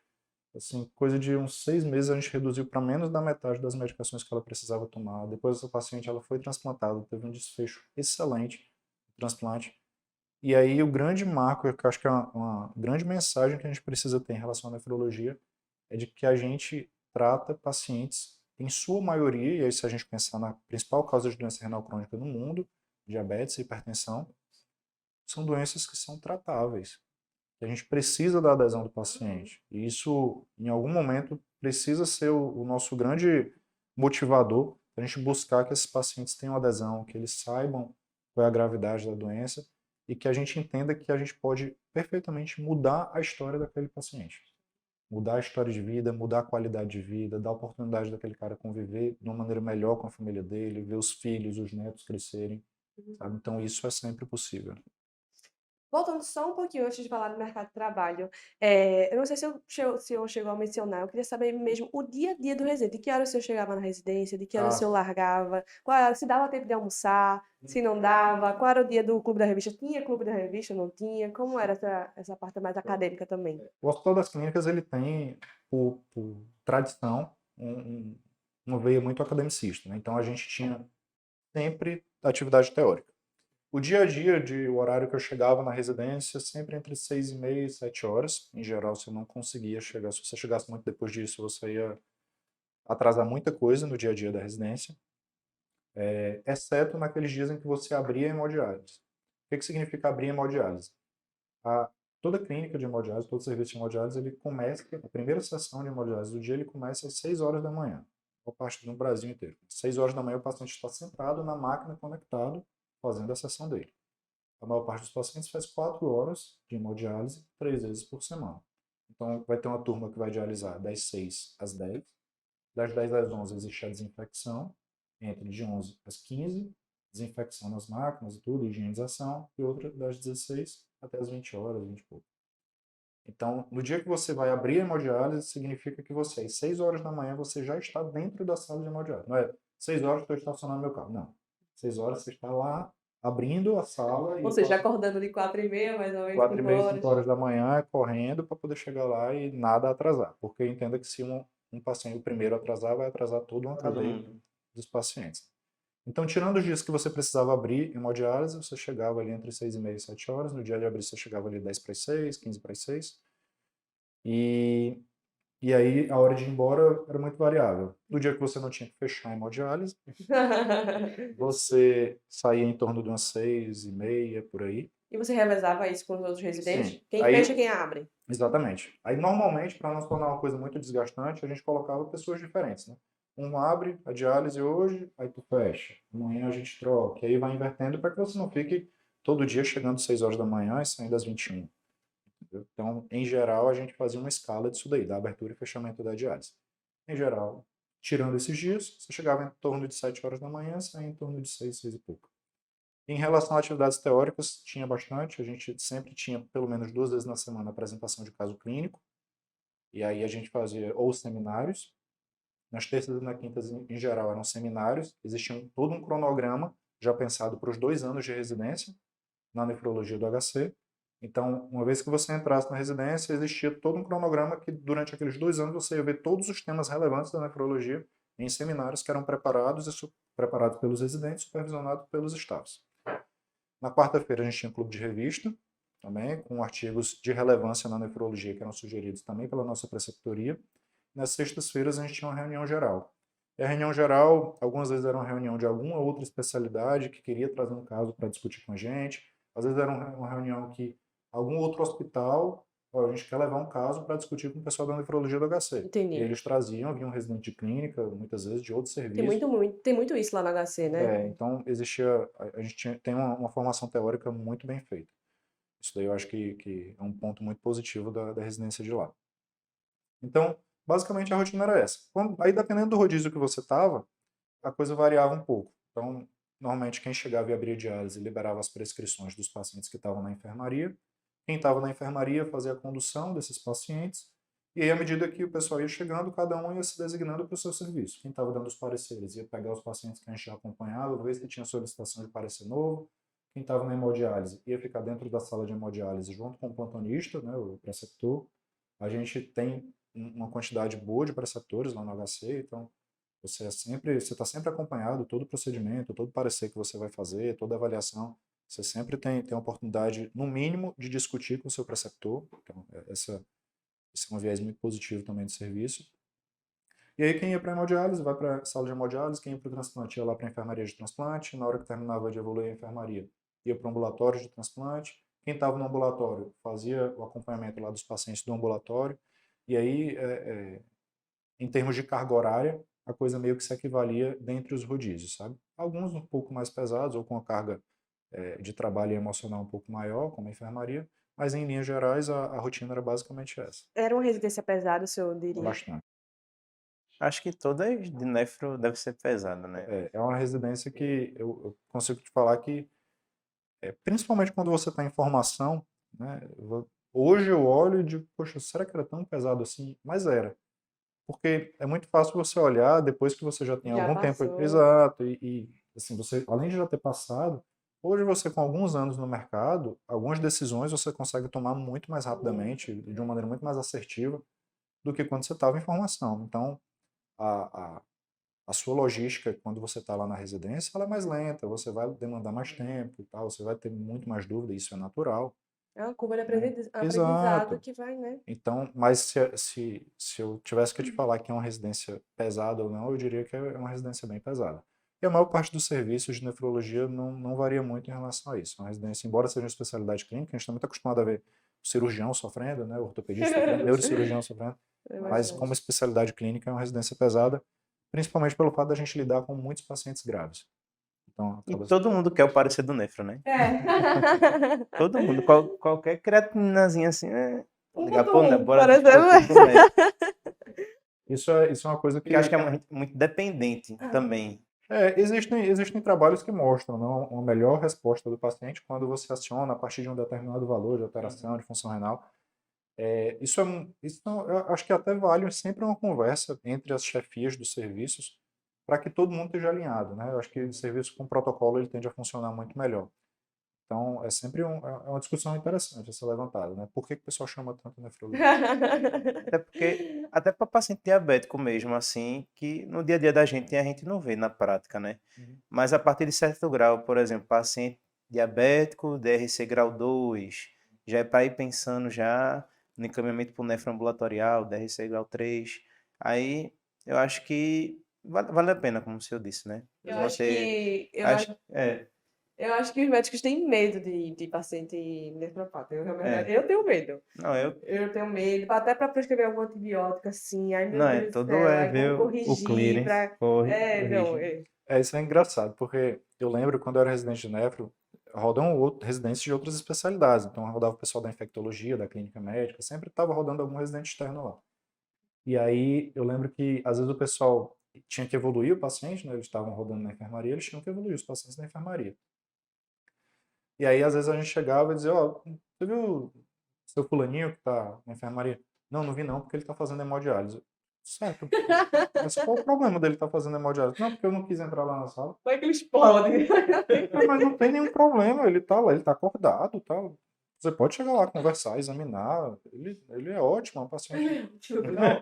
assim, coisa de uns 6 meses a gente reduziu para menos da metade das medicações que ela precisava tomar. Depois essa paciente ela foi transplantada, teve um desfecho excelente, o transplante. E aí o grande marco, que eu acho que é uma grande mensagem que a gente precisa ter em relação à nefrologia, é de que a gente trata pacientes, em sua maioria, e aí se a gente pensar na principal causa de doença renal crônica no mundo, diabetes e hipertensão, são doenças que são tratáveis. Que a gente precisa da adesão do paciente. E isso, em algum momento, precisa ser o nosso grande motivador para a gente buscar que esses pacientes tenham adesão, que eles saibam qual é a gravidade da doença e que a gente entenda que a gente pode perfeitamente mudar a história daquele paciente. Mudar a história de vida, mudar a qualidade de vida, dar a oportunidade daquele cara conviver de uma maneira melhor com a família dele, ver os filhos, os netos crescerem, sabe? Então isso é sempre possível. Voltando só um pouquinho antes de falar do mercado de trabalho, eu não sei se o senhor chegou a mencionar, eu queria saber mesmo o dia a dia do residente. De que hora o senhor chegava na residência, de que hora o Ah, senhor largava, se dava tempo de almoçar, se não dava, qual era o dia do clube da revista? Tinha clube da revista, não tinha? Como era essa parte mais acadêmica também? o Hospital das Clínicas ele tem, por tradição, uma veia muito academicista, né? Então a gente tinha sempre atividade teórica. O dia a dia, o horário que eu chegava na residência, sempre entre 6h30 e 7 horas. Em geral, você não conseguia chegar. Se você chegasse muito depois disso, você ia atrasar muita coisa no dia a dia da residência, exceto naqueles dias em que você abria hemodiálise. O que significa abrir hemodiálise? A, toda clínica de hemodiálise, todo serviço de hemodiálise, ele começa, a primeira sessão de hemodiálise do dia, ele começa às 6 horas da manhã, a parte no Brasil inteiro. 6 horas da manhã o paciente está sentado na máquina, conectado, fazendo a sessão dele. A maior parte dos pacientes faz 4 horas de hemodiálise, 3 vezes por semana. Então, vai ter uma turma que vai dialisar das 6 às 10. Das 10 às 11 existe a desinfecção, entre de 11 às 15, desinfecção nas máquinas e tudo, higienização, e outra das 16 até as 20 horas, 20 e pouco. Então, no dia que você vai abrir a hemodiálise, significa que você, às 6 horas da manhã, você já está dentro da sala de hemodiálise. Não é 6 horas que eu estou estacionando meu carro. Não. 6 horas você está lá, abrindo a sala. Ou seja, acordando de 4h30, mais ou menos, 5 4h30, 5 horas. horas da manhã, correndo para poder chegar lá e nada atrasar. Porque entenda que se um paciente, o primeiro atrasar, vai atrasar toda uma cadeia dos pacientes. Então, tirando os dias que você precisava abrir hemodiálise, você chegava ali entre 6h30 e 7 horas. No dia de abrir, você chegava ali 10 para as 6, 15 para as 6. E E aí a hora de ir embora era muito variável. No dia que você não tinha que fechar a hemodiálise, você saía em torno de umas 6h30, por aí. E você revezava isso com os outros residentes? Sim. Quem fecha, Aí, quem abre. exatamente. Aí, normalmente, para não se tornar uma coisa muito desgastante, a gente colocava pessoas diferentes, né? Um abre a diálise hoje, aí tu fecha. Amanhã a gente troca. E aí vai invertendo para que você não fique todo dia chegando às 6 horas da manhã e saindo às 21. Entendeu? Então, em geral, a gente fazia uma escala disso daí, da abertura e fechamento da diálise. Em geral, tirando esses dias, você chegava em torno de 7 horas da manhã, saía em torno de 6, 6 e pouco. Em relação a atividades teóricas, tinha bastante. A gente sempre tinha, pelo menos 2 vezes na semana, apresentação de caso clínico. E aí a gente fazia ou seminários. Nas terças e nas quintas, em geral, eram seminários. Existia todo um cronograma já pensado para os 2 anos de residência na nefrologia do HC. Então, uma vez que você entrasse na residência, existia todo um cronograma que, durante aqueles 2 anos, você ia ver todos os temas relevantes da nefrologia em seminários que eram preparados pelos residentes, supervisionados pelos staffs. Na quarta-feira a gente tinha um clube de revista, também, com artigos de relevância na nefrologia que eram sugeridos também pela nossa preceptoria. Nas sextas-feiras a gente tinha uma reunião geral. E a reunião geral, algumas vezes era uma reunião de alguma outra especialidade que queria trazer um caso para discutir com a gente. Às vezes era uma reunião que algum outro hospital, ó, a gente quer levar um caso para discutir com o pessoal da nefrologia do HC. E Entendi. eles traziam, vinha um residente de clínica, muitas vezes de outro Tem serviço. muito isso lá no HC, né? Então existia, a gente tem uma formação teórica muito bem feita. Isso daí eu acho que é um ponto muito positivo da residência de lá. Então, basicamente a rotina era essa. Aí, dependendo do rodízio que você estava, a coisa variava um pouco. Então, normalmente quem chegava e abria diálise liberava as prescrições dos pacientes que estavam na enfermaria. Quem estava na enfermaria fazia a condução desses pacientes. E aí, à medida que o pessoal ia chegando, cada um ia se designando para o seu serviço. Quem estava dando os pareceres ia pegar os pacientes que a gente já acompanhava, ver se tinha solicitação de parecer novo. Quem estava na hemodiálise ia ficar dentro da sala de hemodiálise junto com o plantonista, né, o preceptor. A gente tem uma quantidade boa de preceptores lá no HC, então você está sempre acompanhado, todo o procedimento, todo o parecer que você vai fazer, toda a avaliação, você sempre tem a oportunidade, no mínimo, de discutir com o seu preceptor. Então, esse é um viés muito positivo também do serviço. E aí quem ia para a hemodiálise, vai para a sala de hemodiálise, quem ia para o transplante ia lá para a enfermaria de transplante, na hora que terminava de evoluir a enfermaria, ia para o ambulatório de transplante, quem estava no ambulatório fazia o acompanhamento lá dos pacientes do ambulatório, e aí, em termos de carga horária, a coisa meio que se equivalia dentre os rodízios, sabe? Alguns um pouco mais pesados, ou com a carga de trabalho emocional um pouco maior, como a enfermaria, mas em linhas gerais a rotina era basicamente essa. Era uma residência pesada, o senhor diria? Bastante. Acho que todas de nefro deve ser pesada, né? É uma residência que eu consigo te falar que, principalmente quando você está em formação, né, hoje eu olho e digo, poxa, será que era tão pesado assim? Mas era. Porque é muito fácil você olhar depois que você já tem Já algum tempo. passou. Exato. E assim, você, além de já ter passado, hoje você com alguns anos no mercado, algumas decisões você consegue tomar muito mais rapidamente, de uma maneira muito mais assertiva, do que quando você estava em formação. Então, a, a, a sua logística, quando você está lá na residência, ela é mais lenta, você vai demandar mais tempo e tal, você vai ter muito mais dúvida, isso é natural. É uma curva de Né? aprendizado Exato. que vai, né? Então, mas se eu tivesse que te falar que é uma residência pesada ou não, eu diria que é uma residência bem pesada. E a maior parte dos serviços de nefrologia não varia muito em relação a isso. Uma residência, embora seja uma especialidade clínica, a gente está muito acostumado a ver o cirurgião sofrendo, né, o ortopedista sofrendo, neurocirurgião sofrendo, É mas bastante. como especialidade clínica é uma residência pesada, principalmente pelo fato da gente lidar com muitos pacientes graves. Então, E acaba... todo mundo quer o parecer do nefro, né? É. Todo mundo. Qualquer creatininazinha assim, ligar, pô, né? 1.1, Bora por discutir exemplo. pro nefro. Isso é uma coisa que... Porque eu acho que é muito dependente também. Existem trabalhos que mostram, né, uma melhor resposta do paciente quando você aciona a partir de um determinado valor de alteração de função renal. Isso eu acho que até vale sempre uma conversa entre as chefias dos serviços para que todo mundo esteja alinhado, né? Eu acho que o serviço com protocolo ele tende a funcionar muito melhor. Então, é sempre uma discussão interessante a ser levantada, né? Por que o pessoal chama tanto nefrologia? Até porque, até para paciente diabético mesmo, assim, que no dia a dia da gente a gente não vê na prática, né? Mas a partir de certo grau, por exemplo, paciente diabético, DRC grau 2, já é para ir pensando já no encaminhamento para o nefroambulatorial, DRC grau 3, aí eu acho que vale a pena, como o senhor disse, né? Eu acho Você, que eu acho, acho, é, eu acho que os médicos têm medo de paciente nefropata. Na verdade, é, eu tenho medo. não, Eu tenho medo, até para prescrever algum antibiótico assim. Ai, meu não, é Deus do todo céu, é aí como ver o corrigir clearance, para. Não, corrige. Isso é engraçado, porque eu lembro quando eu era residente de nefro, rodam residentes de outras especialidades. Então, rodava o pessoal da infectologia, da clínica médica, sempre estava rodando algum residente externo lá. E aí, eu lembro que, às vezes, o pessoal tinha que evoluir o paciente, né? Eles estavam rodando na enfermaria, eles tinham que evoluir os pacientes na enfermaria. E aí, às vezes, a gente chegava e dizia, ó, você viu seu fulaninho que tá na enfermaria? Não, não vi não, porque ele tá fazendo hemodiálise. Certo. Mas qual o problema dele estar fazendo hemodiálise? Não, porque eu não quis entrar lá na sala. como é que ele explode? Mas não tem nenhum problema, ele tá lá, ele tá acordado, tá? Você pode chegar lá, conversar, examinar. Ele é ótimo, é um paciente. Não,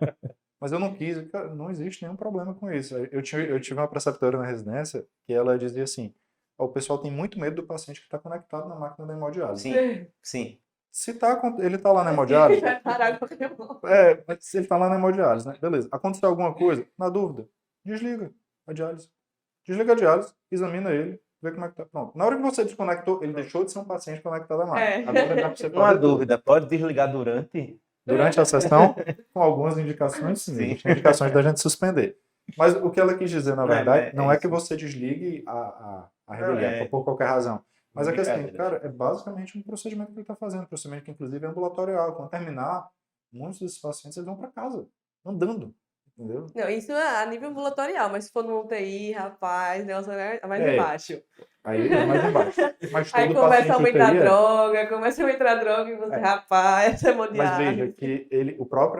mas eu não quis, cara, não existe nenhum problema com isso. Eu tive uma preceptora na residência que ela dizia assim: "Ó, o pessoal tem muito medo do paciente que está conectado na máquina da hemodiálise. Sim, sim. Se tá, ele tá lá na hemodiálise, Vai parar a qualquer momento. mas se ele tá lá na hemodiálise, né? Beleza. Aconteceu alguma coisa, na dúvida, desliga a diálise. Desliga a diálise, examina ele, vê como é que tá. Pronto. Na hora que você desconectou, ele deixou de ser um paciente conectado à máquina. É. Agora dá para você Uma fazer tudo. dúvida, pode desligar durante? Durante a sessão, com algumas indicações, sim, Sim. existem indicações da gente suspender. Mas o que ela quis dizer, na Não, verdade, não é que isso. você desligue a Não, revelia por qualquer razão. Mas é que assim, brincadeira. cara, é basicamente um procedimento que ele está fazendo, um procedimento que inclusive é ambulatorial. Quando terminar, muitos desses pacientes eles vão para casa, andando, entendeu? Não, isso é a nível ambulatorial, mas se for no UTI, rapaz, o negócio é mais É, embaixo. aí é mais embaixo. Mas Aí todo começa a paciente aumentar a UTI droga e você, é. rapaz, essa é Mas veja hemodiálise. que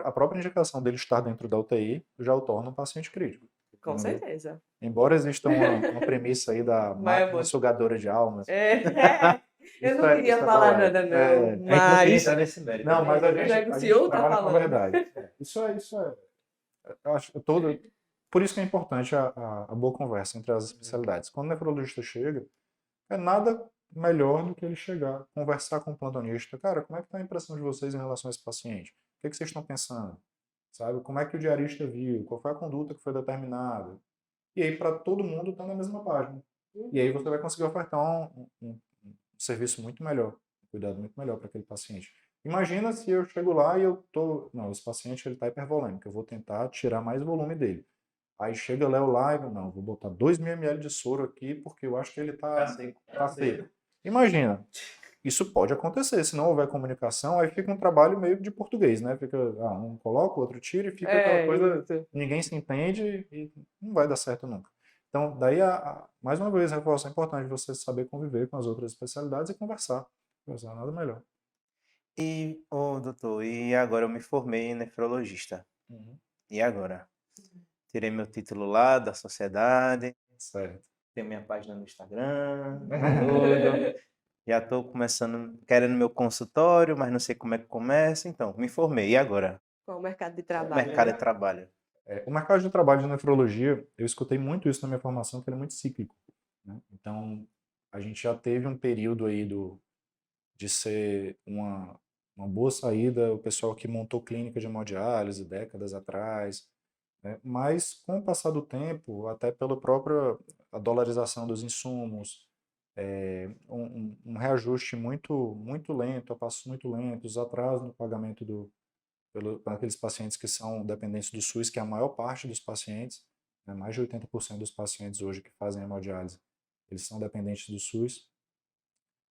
a própria indicação dele estar dentro da UTI já o torna um paciente crítico. Com Entendeu? certeza. Embora exista uma premissa aí da Mas eu máquina vou. sugadora de almas, Eu isso não queria é falar bobagem. nada, não, A gente não queria mas entrar nesse mérito, Não, mas né? o a gente senhor tá trabalha com a falando. verdade. Eu acho todo, por isso que é importante a boa conversa entre as especialidades. Quando o nefrologista chega, é nada melhor do que ele chegar, conversar com o plantonista. Cara, como é que está a impressão de vocês em relação a esse paciente? O que é que vocês estão pensando? Sabe? Como é que o diarista viu? Qual foi a conduta que foi determinada? E aí, para todo mundo, está na mesma página. E aí você vai conseguir ofertar um serviço muito melhor, um cuidado muito melhor para aquele paciente. Imagina se eu chego lá e eu tô, não, esse paciente ele está hipervolêmico, eu vou tentar tirar mais volume dele. Aí chega Léo lá e não, vou botar 2.000 ml de soro aqui porque eu acho que ele Tá está seco. tá seco. Imagina, isso pode acontecer, se não houver comunicação, aí fica um trabalho meio de português, né? Fica, um coloca, o outro tira e fica aquela coisa, Isso. ninguém se entende e não vai dar certo nunca. Então, daí, mais uma vez, reforço, é importante você saber conviver com as outras especialidades e conversar. Conversar, nada melhor. E, ô, doutor, e agora eu me formei em nefrologista. Uhum. E agora? Tirei meu título lá da sociedade, Certo. tenho minha página no Instagram, tudo. Já estou começando, querendo meu consultório, mas não sei como é que começa. Então, me formei. E agora? Com o mercado de Qual o trabalho, mercado né? de trabalho? O mercado de trabalho de nefrologia, eu escutei muito isso na minha formação, que ele é muito cíclico, né? Então, a gente já teve um período aí de ser uma boa saída, o pessoal que montou clínica de hemodiálise décadas atrás, né? Mas com o passar do tempo, até pela própria a dolarização dos insumos, um reajuste muito lento, a passos muito lentos, atraso no pagamento para aqueles pacientes que são dependentes do SUS, que é a maior parte dos pacientes, né? Mais de 80% dos pacientes hoje que fazem hemodiálise, eles são dependentes do SUS.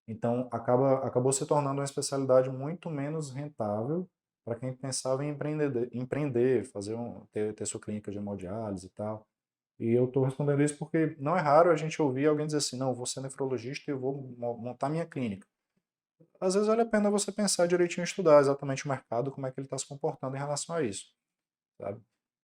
Então, acabou se tornando uma especialidade muito menos rentável para quem pensava em empreender, ter sua clínica de hemodiálise e tal. E eu estou respondendo isso porque não é raro a gente ouvir alguém dizer assim, não, eu vou ser nefrologista e eu vou montar minha clínica. Às vezes vale a pena você pensar direitinho e estudar exatamente o mercado, como é que ele está se comportando em relação a isso, sabe?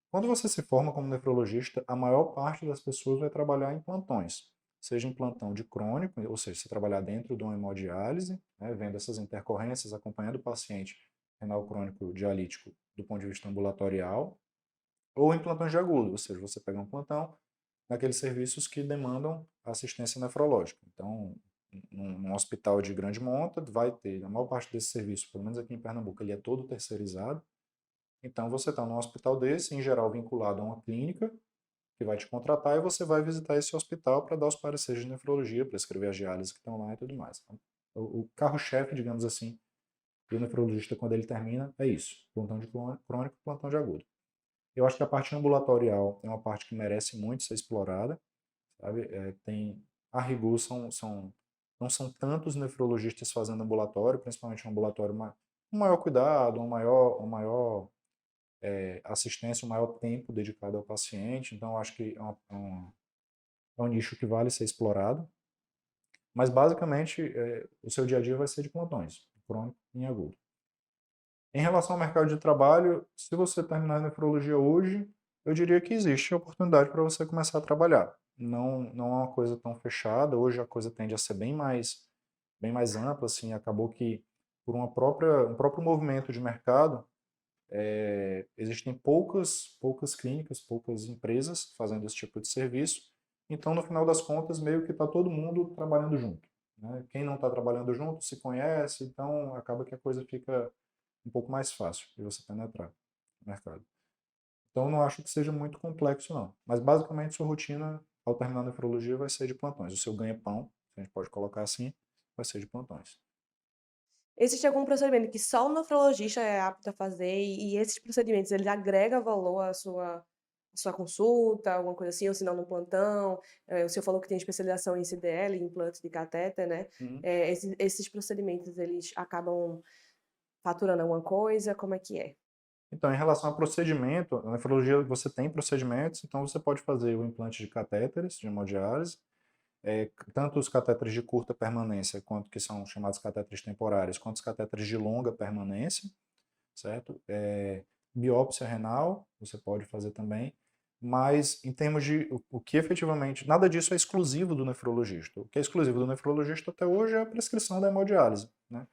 Quando você se forma como nefrologista, a maior parte das pessoas vai trabalhar em plantões, seja em plantão de crônico, ou seja, você trabalhar dentro de uma hemodiálise, né, vendo essas intercorrências, acompanhando o paciente renal crônico dialítico do ponto de vista ambulatorial, ou em plantões de agudo, ou seja, você pega um plantão naqueles serviços que demandam assistência nefrológica. Então, num hospital de grande monta, vai ter, a maior parte desse serviço, pelo menos aqui em Pernambuco, ele é todo terceirizado. Então, você está num hospital desse, em geral vinculado a uma clínica, que vai te contratar e você vai visitar esse hospital para dar os pareceres de nefrologia, para escrever as diálises que estão lá e tudo mais. Então, o carro-chefe, digamos assim, do nefrologista, quando ele termina, é isso: plantão de crônico, plantão de agudo. Eu acho que a parte ambulatorial é uma parte que merece muito ser explorada, sabe? A rigor, não são tantos nefrologistas fazendo ambulatório, principalmente um ambulatório um maior cuidado, assistência, um maior tempo dedicado ao paciente. Então, eu acho que é um nicho que vale ser explorado. Mas, basicamente, o seu dia a dia vai ser de plantões, crônico e agudo. Em relação ao mercado de trabalho, se você terminar a nefrologia hoje, eu diria que existe a oportunidade para você começar a trabalhar. Não é uma coisa tão fechada. Hoje a coisa tende a ser bem mais ampla, assim. Acabou que, por um próprio movimento de mercado, existem poucas clínicas, poucas empresas fazendo esse tipo de serviço. Então, no final das contas, meio que está todo mundo trabalhando junto, né? Quem não está trabalhando junto se conhece, então acaba que a coisa fica um pouco mais fácil de você penetrar no mercado. Então, eu não acho que seja muito complexo, não. Mas, basicamente, sua rotina, ao terminar a nefrologia, vai ser de plantões. O seu ganha-pão, a gente pode colocar assim, vai ser de plantões. Existe algum procedimento que só o nefrologista é apto a fazer e esses procedimentos, eles agregam valor à sua consulta, alguma coisa assim, ou se não no plantão? O senhor falou que tem especialização em CDL, implante de catéter, né? Uhum. Esses procedimentos, eles acabam faturando alguma coisa? Como é que é? Então, em relação a procedimento, na nefrologia você tem procedimentos, então você pode fazer o implante de catéteres de hemodiálise, tanto os catéteres de curta permanência, quanto que são chamados catéteres temporários, quanto os catéteres de longa permanência, certo? Biópsia renal, você pode fazer também, mas em termos de o que efetivamente, nada disso é exclusivo do nefrologista. O que é exclusivo do nefrologista até hoje é a prescrição da hemodiálise, né?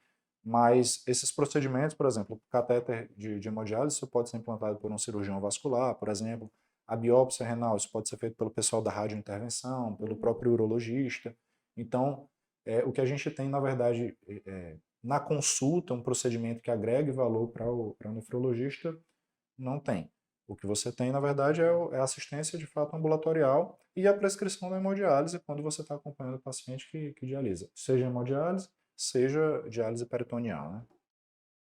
Mas esses procedimentos, por exemplo, o catéter de hemodiálise, isso pode ser implantado por um cirurgião vascular, por exemplo. A biópsia renal, isso pode ser feito pelo pessoal da radiointervenção, pelo próprio urologista. Então, o que a gente tem, na verdade, na consulta, um procedimento que agregue valor para o nefrologista, não tem. O que você tem, na verdade, é a assistência de fato ambulatorial e a prescrição da hemodiálise quando você está acompanhando o paciente que dialisa. Seja hemodiálise, seja diálise peritoneal, né?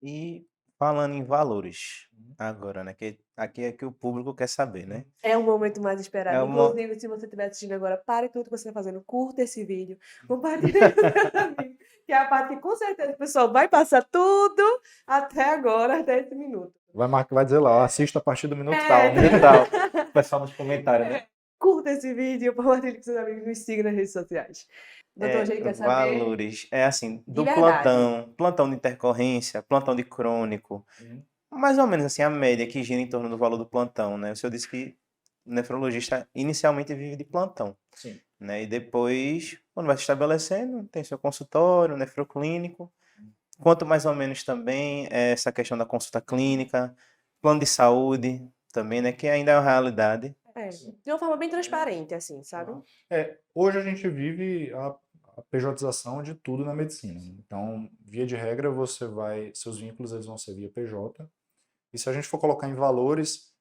E falando em valores, agora, né? Que aqui é que o público quer saber, né? É o momento mais É esperado. uma... Inclusive, se você estiver assistindo agora, pare tudo que você está fazendo, curta esse vídeo, compartilhe com seus amigos, que é a parte que com certeza o pessoal vai passar tudo até agora, até esse minuto. Vai dizer lá, assista a partir do minuto tal. E tal. O pessoal nos comentários, né? Curta esse vídeo, compartilhe com seus amigos, nos siga nas redes sociais. Doutor G quer saber Valores. É assim, de do verdade. plantão de intercorrência, plantão de crônico, mais ou menos assim, a média que gira em torno do valor do plantão, né? O senhor disse que o nefrologista inicialmente vive de plantão, Sim. né? E depois, quando vai se estabelecendo, tem seu consultório, nefroclínico. Quanto mais ou menos também essa questão da consulta clínica, plano de saúde também, né? Que ainda é uma realidade. De uma forma bem transparente, assim, sabe? Hoje a gente vive a pejotização de tudo na medicina. Então, via de regra, seus vínculos eles vão ser via PJ. E se a gente for colocar em valores,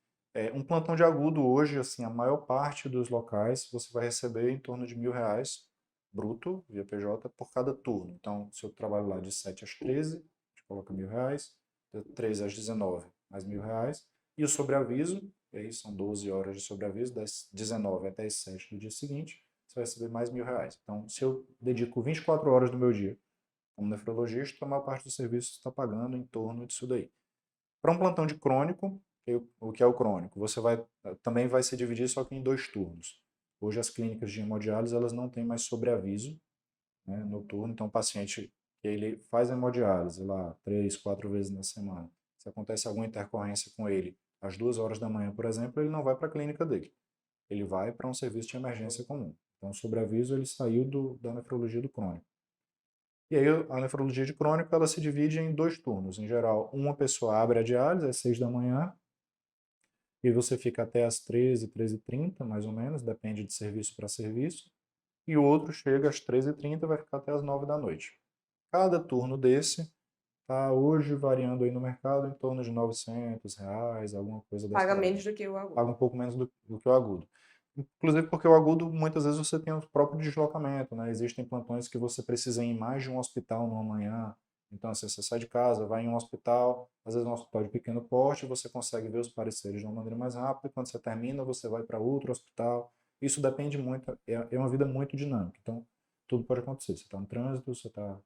um plantão de agudo hoje, assim, a maior parte dos locais, você vai receber em torno de R$ 1.000 bruto, via PJ, por cada turno. Então, se eu trabalho lá de 7 às 13, a gente coloca R$ 1.000, de 13 às 19, mais R$ 1.000. E o sobreaviso, e aí são 12 horas de sobreaviso, das 19 até as 7 do dia seguinte, você vai receber mais R$ 1.000. Então, se eu dedico 24 horas do meu dia como nefrologista, a maior parte do serviço está pagando em torno disso daí. Para um plantão de crônico, o que é o crônico? Também vai se dividir só que em 2 turnos. Hoje as clínicas de hemodiálise elas não têm mais sobreaviso, né, noturno, então o paciente ele faz hemodiálise lá 3, 4 vezes na semana. Se acontece alguma intercorrência com ele às 2 horas da manhã, por exemplo, ele não vai para a clínica dele. Ele vai para um serviço de emergência comum. Então o sobreaviso ele saiu da nefrologia do crônico. E aí a nefrologia de crônico ela se divide em 2 turnos. Em geral, uma pessoa abre a diálise às 6 da manhã e você fica até às 13, 13h30, mais ou menos, depende de serviço para serviço. e o outro chega às 13h30 e vai ficar até às 9 da noite. Cada turno desse está hoje variando aí no mercado em torno de R$ 900, alguma coisa dessa Paga ordem. menos do que o Paga agudo. um pouco menos do que o agudo. Inclusive porque o agudo, muitas vezes você tem o próprio deslocamento, né? Existem plantões que você precisa ir em mais de um hospital numa manhã. Então, assim, você sai de casa, vai em um hospital, às vezes um hospital de pequeno porte, você consegue ver os pareceres de uma maneira mais rápida, e quando você termina, você vai para outro hospital. Isso depende muito, é uma vida muito dinâmica. Então, tudo pode acontecer. Você está no trânsito, você está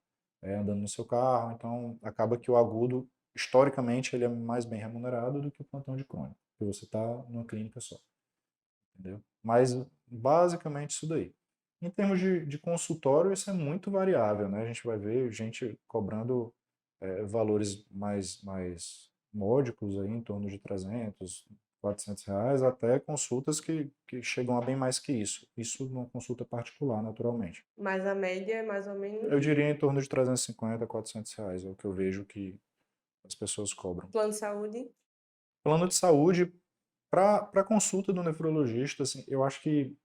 andando no seu carro, então acaba que o agudo, historicamente, ele é mais bem remunerado do que o plantão de crônico, porque você está numa clínica só, entendeu? Mas basicamente isso daí. Em termos de consultório, isso é muito variável, né? A gente vai ver gente cobrando valores mais módicos, aí, em torno de R$ 300, R$ 400, até consultas que chegam a bem mais que isso. Isso numa consulta particular, naturalmente. Mas a média é mais ou menos. Eu diria em torno de R$ 350 a R$ 400, é o que eu vejo que as pessoas cobram. Plano de saúde. Plano de saúde, para consulta do nefrologista, assim, eu acho que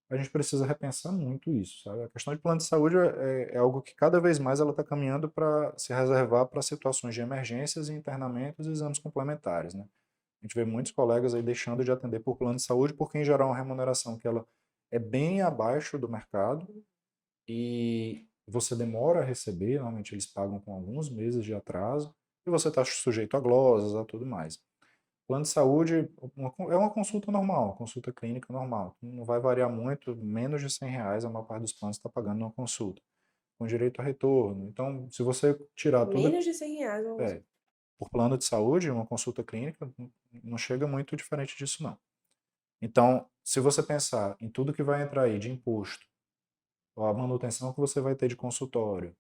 a gente precisa repensar muito isso, sabe? A questão de plano de saúde é algo que cada vez mais ela está caminhando para se reservar para situações de emergências, internamentos e exames complementares, né? A gente vê muitos colegas aí deixando de atender por plano de saúde porque, em geral, é uma remuneração que ela é bem abaixo do mercado e você demora a receber, normalmente eles pagam com alguns meses de atraso, e você está sujeito a glosas, a tudo mais. Plano de saúde é uma consulta normal, uma consulta clínica normal. Não vai variar muito, menos de R$ 100 a maior parte dos planos está pagando numa consulta, com direito a retorno. Então, se você tirar tudo Menos de R$ 100. por plano de saúde, uma consulta clínica, não chega muito diferente disso, não. Então, se você pensar em tudo que vai entrar aí de imposto, a manutenção que você vai ter de consultório,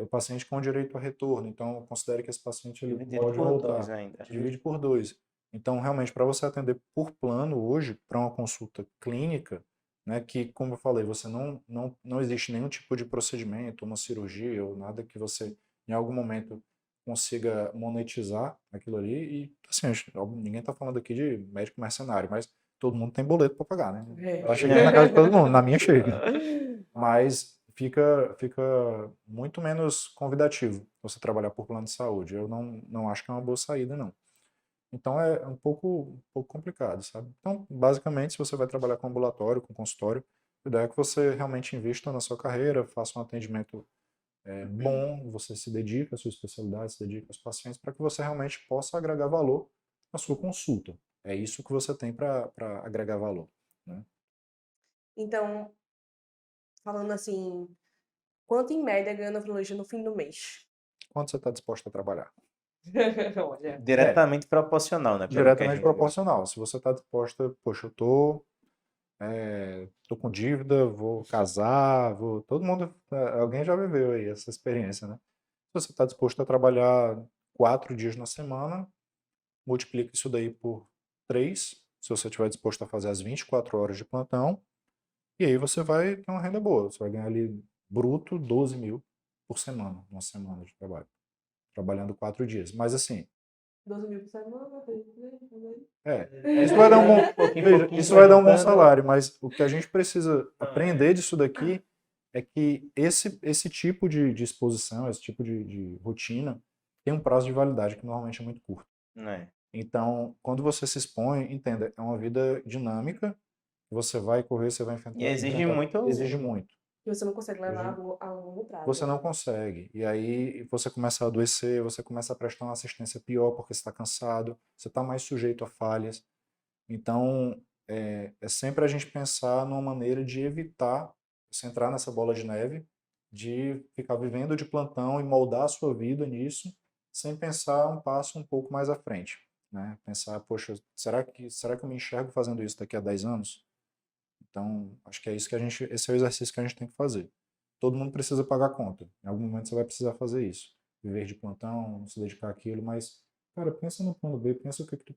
o paciente com direito a retorno, então considere que esse paciente ele Dividido pode por 2 voltar, ainda. divide por 2. Então, realmente, para você atender por plano hoje, para uma consulta clínica, né, que, como eu falei, você não existe nenhum tipo de procedimento, uma cirurgia ou nada que você, em algum momento, consiga monetizar aquilo ali. E, assim, ninguém está falando aqui de médico mercenário, mas todo mundo tem boleto para pagar, né? Ela chega na casa de todo mundo, na minha chega. Mas fica muito menos convidativo você trabalhar por plano de saúde. Eu não acho que é uma boa saída, não. Então é um pouco complicado, sabe? Então, basicamente, se você vai trabalhar com ambulatório, com consultório, a ideia é que você realmente invista na sua carreira, faça um atendimento bom, você se dedica à sua especialidade, se dedica aos pacientes, para que você realmente possa agregar valor na sua consulta. É isso que você tem para agregar valor, né? Então, falando assim, quanto em média ganha o nefrologista no fim do mês? Quanto você está disposto a trabalhar? Olha. Diretamente proporcional, né? Pelo que a Diretamente gente viu. proporcional. Se você está disposta, poxa, eu tô com dívida, vou casar, todo mundo, alguém já viveu aí essa experiência, né? Se você está disposto a trabalhar 4 dias na semana, multiplica isso daí por 3, se você estiver disposto a fazer as 24 horas de plantão, e aí você vai ter uma renda boa, você vai ganhar ali bruto 12 mil por semana, uma semana de trabalho, trabalhando 4 dias. Mas assim, 12 mil por semana, isso vai dar um bom, pouquinho, veja, pouquinho, isso vai vai dar um bom juntando. salário, mas o que a gente precisa aprender disso daqui é que esse tipo de exposição, esse tipo de rotina, tem um prazo de validade que normalmente é muito curto. Né? Então, quando você se expõe, entenda, é uma vida dinâmica, você vai correr, você vai E exige enfrentar, muito. exige muito. que você não consegue levar a longo prazo. Você não consegue. E aí você começa a adoecer, você começa a prestar uma assistência pior porque você está cansado, você está mais sujeito a falhas. Então, é sempre a gente pensar numa maneira de evitar você entrar nessa bola de neve, de ficar vivendo de plantão e moldar a sua vida nisso, sem pensar um passo um pouco mais à frente, né? Pensar, poxa, será que eu me enxergo fazendo isso daqui a 10 anos? Então, acho que é isso que esse é o exercício que a gente tem que fazer. Todo mundo precisa pagar conta. Em algum momento você vai precisar fazer isso. Viver de plantão, se dedicar àquilo, mas, cara, pensa no plano B, pensa o que tu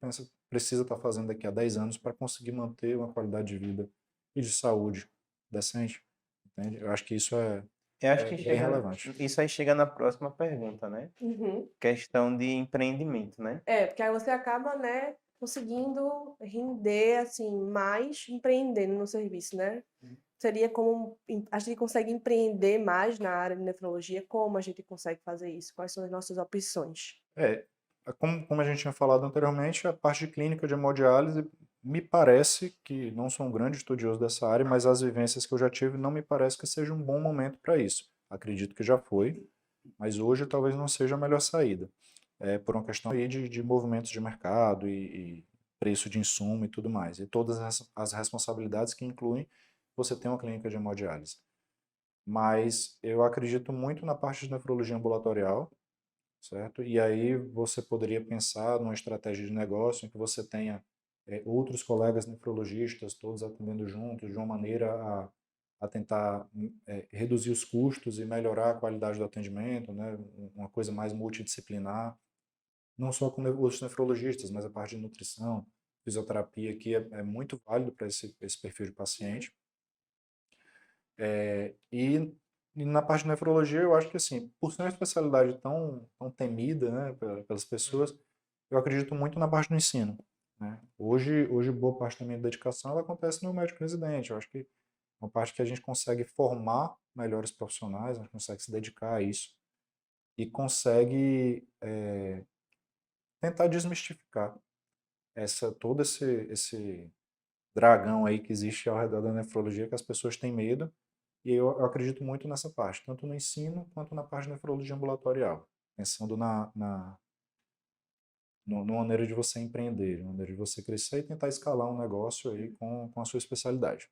precisa estar fazendo daqui a 10 anos para conseguir manter uma qualidade de vida e de saúde decente, entende? Eu acho que isso Eu acho que bem relevante. isso aí chega na próxima pergunta, né? Uhum. Questão de empreendimento, né? Porque aí você acaba, né, conseguindo render, assim, mais empreendendo no serviço, né? seria como a gente consegue empreender mais na área de nefrologia? Como a gente consegue fazer isso? Quais são as nossas opções? É, como a gente tinha falado anteriormente, a parte de clínica de hemodiálise me parece que, não sou um grande estudioso dessa área, mas as vivências que eu já tive não me parece que seja um bom momento para isso. Acredito que já foi, mas hoje talvez não seja a melhor saída. Por uma questão aí de movimentos de mercado e preço de insumo e tudo mais. E todas as responsabilidades que incluem você ter uma clínica de hemodiálise. Mas eu acredito muito na parte de nefrologia ambulatorial, certo? E aí você poderia pensar numa estratégia de negócio em que você tenha outros colegas nefrologistas, todos atendendo juntos, de uma maneira a tentar reduzir os custos e melhorar a qualidade do atendimento, né? Uma coisa mais multidisciplinar, não só com os nefrologistas, mas a parte de nutrição, fisioterapia, que é muito válido para esse perfil de paciente. E na parte de nefrologia, eu acho que, assim, por ser uma especialidade tão temida, né, pelas pessoas, eu acredito muito na parte do ensino, né? Hoje, boa parte da minha dedicação ela acontece no médico residente. Eu acho que é uma parte que a gente consegue formar melhores profissionais, a gente consegue se dedicar a isso e consegue tentar desmistificar todo esse dragão aí que existe ao redor da nefrologia, que as pessoas têm medo. E eu acredito muito nessa parte, tanto no ensino quanto na parte de nefrologia ambulatorial, pensando numa maneira de você empreender, uma maneira de você crescer e tentar escalar um negócio aí com a sua especialidade.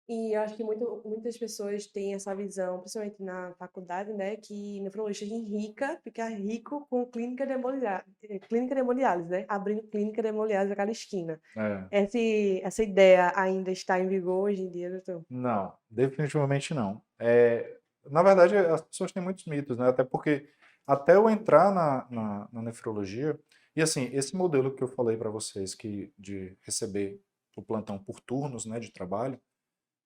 E eu acho que muitas pessoas têm essa visão, principalmente na faculdade, né, que nefrologista rica, fica rico com clínica de hemodiálise, né, abrindo clínica de hemodiálise a cada esquina. É, Essa ideia ainda está em vigor hoje em dia, doutor? não, definitivamente não. Na verdade, as pessoas têm muitos mitos, né? Até porque, até eu entrar na nefrologia, e assim, esse modelo que eu falei para vocês, de receber o plantão por turnos, né, de trabalho,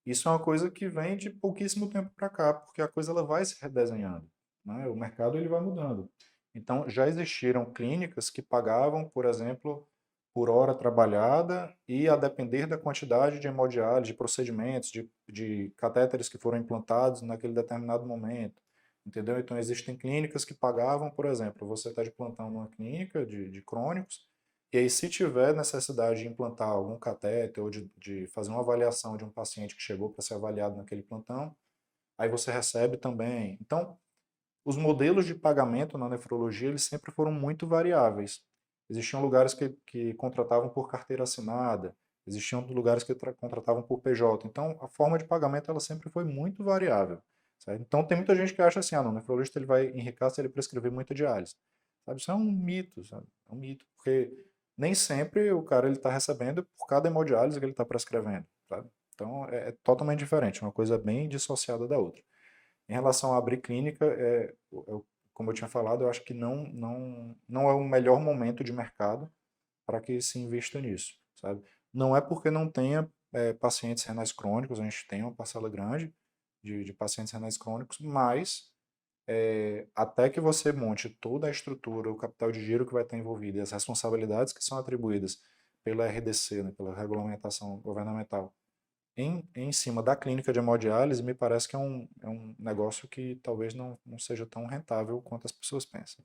isso é uma coisa que vem de pouquíssimo tempo para cá, porque a coisa ela vai se redesenhando, né? O mercado ele vai mudando. Então, já existiram clínicas que pagavam, por exemplo, por hora trabalhada e a depender da quantidade de hemodiálise, de procedimentos, de catéteres que foram implantados naquele determinado momento, entendeu? Então, existem clínicas que pagavam, por exemplo, você está de plantão numa clínica de crônicos, e aí, se tiver necessidade de implantar algum catéter ou de fazer uma avaliação de um paciente que chegou para ser avaliado naquele plantão, aí você recebe também. Então, os modelos de pagamento na nefrologia, eles sempre foram muito variáveis. Existiam lugares que contratavam por carteira assinada, existiam lugares que contratavam por PJ. Então, a forma de pagamento, ela sempre foi muito variável. Certo? Então, tem muita gente que acha assim, não, o nefrologista ele vai enriquecer se ele prescrever muita diálise. Sabe? Isso é um mito, sabe? É um mito, porque nem sempre o cara ele está recebendo por cada hemodiálise que ele está prescrevendo, sabe? Então, é totalmente diferente, uma coisa bem dissociada da outra. Em relação a abrir clínica, como eu tinha falado, eu acho que não é o melhor momento de mercado para que se invista nisso, sabe? Não é porque não tenha pacientes renais crônicos, a gente tem uma parcela grande de pacientes renais crônicos, mas até que você monte toda a estrutura, o capital de giro que vai estar envolvido e as responsabilidades que são atribuídas pela RDC, né, pela regulamentação governamental, em cima da clínica de hemodiálise, me parece que é um negócio que talvez não seja tão rentável quanto as pessoas pensam.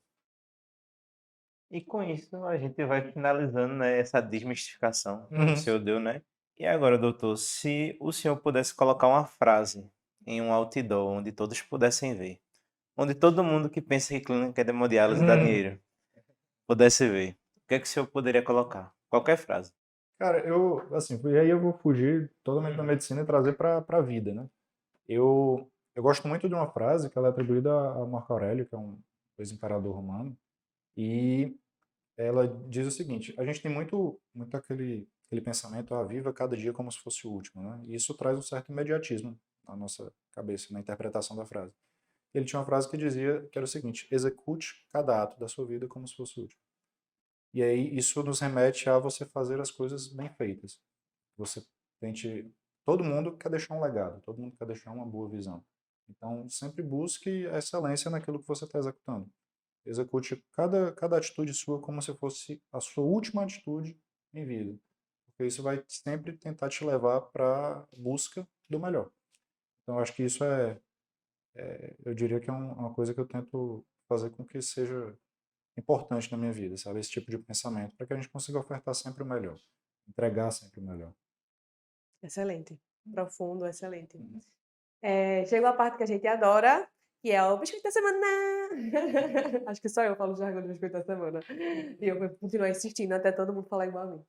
E com isso a gente vai finalizando, né, essa desmistificação que o Uhum. senhor deu, né? E agora, doutor, se o senhor pudesse colocar uma frase em um outdoor onde todos pudessem ver, onde todo mundo que pensa que clínica de hemodiálise dá Uhum. dinheiro pudesse ver, o que é que o senhor poderia colocar? Qualquer frase. Cara, assim, e aí eu vou fugir totalmente da medicina e trazer para a vida, né? Eu gosto muito de uma frase que ela é atribuída a Marco Aurélio, que é um ex-imperador romano, e ela diz o seguinte: a gente tem muito aquele pensamento, viva cada dia como se fosse o último, né? E isso traz um certo imediatismo na nossa cabeça, na interpretação da frase. Ele tinha uma frase que dizia que era o seguinte: execute cada ato da sua vida como se fosse o último. E aí isso nos remete a você fazer as coisas bem feitas. Você tente. Todo mundo quer deixar um legado, todo mundo quer deixar uma boa visão. Então, sempre busque a excelência naquilo que você está executando. Execute cada atitude sua como se fosse a sua última atitude em vida. Porque isso vai sempre tentar te levar para a busca dou melhor. Então, eu acho que isso eu diria que é uma coisa que eu tento fazer com que seja importante na minha vida, sabe? Esse tipo de pensamento, para que a gente consiga ofertar sempre o melhor, entregar sempre o melhor. Excelente. Profundo, excelente. Chegou a parte que a gente adora, que é o biscoito da semana. Acho que só eu falo o jargão do biscoito da semana. E eu vou continuar insistindo até todo mundo falar igual a mim.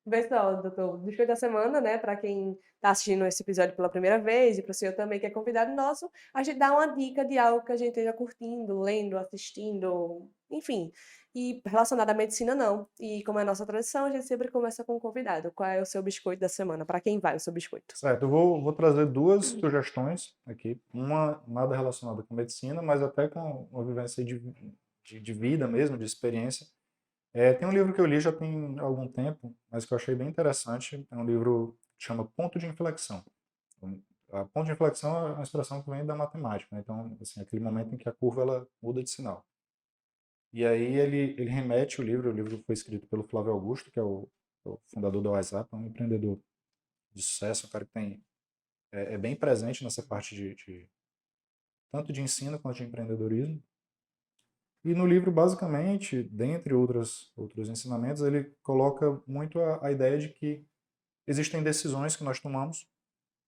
Pessoal, doutor, biscoito da semana, né? Para quem está assistindo esse episódio pela primeira vez e para o senhor também que é convidado nosso, a gente dá uma dica de algo que a gente esteja curtindo, lendo, assistindo, enfim. E relacionado à medicina, não. E como é a nossa tradição, a gente sempre começa com o convidado. Qual é o seu biscoito da semana? Para quem vai o seu biscoito? Certo, eu vou trazer duas sugestões aqui. Uma nada relacionada com medicina, mas até com uma vivência de vida mesmo, de experiência. Tem um livro que eu li já tem algum tempo, mas que eu achei bem interessante. É um livro que chama Ponto de Inflexão. A ponto de inflexão é uma expressão que vem da matemática, né? Então, assim, aquele momento em que a curva ela muda de sinal. E aí ele remete o livro foi escrito pelo Flávio Augusto, que é o fundador da WhatsApp, é um empreendedor de sucesso, um cara que é bem presente nessa parte tanto de ensino quanto de empreendedorismo. E no livro, basicamente, dentre outros ensinamentos, ele coloca muito a ideia de que existem decisões que nós tomamos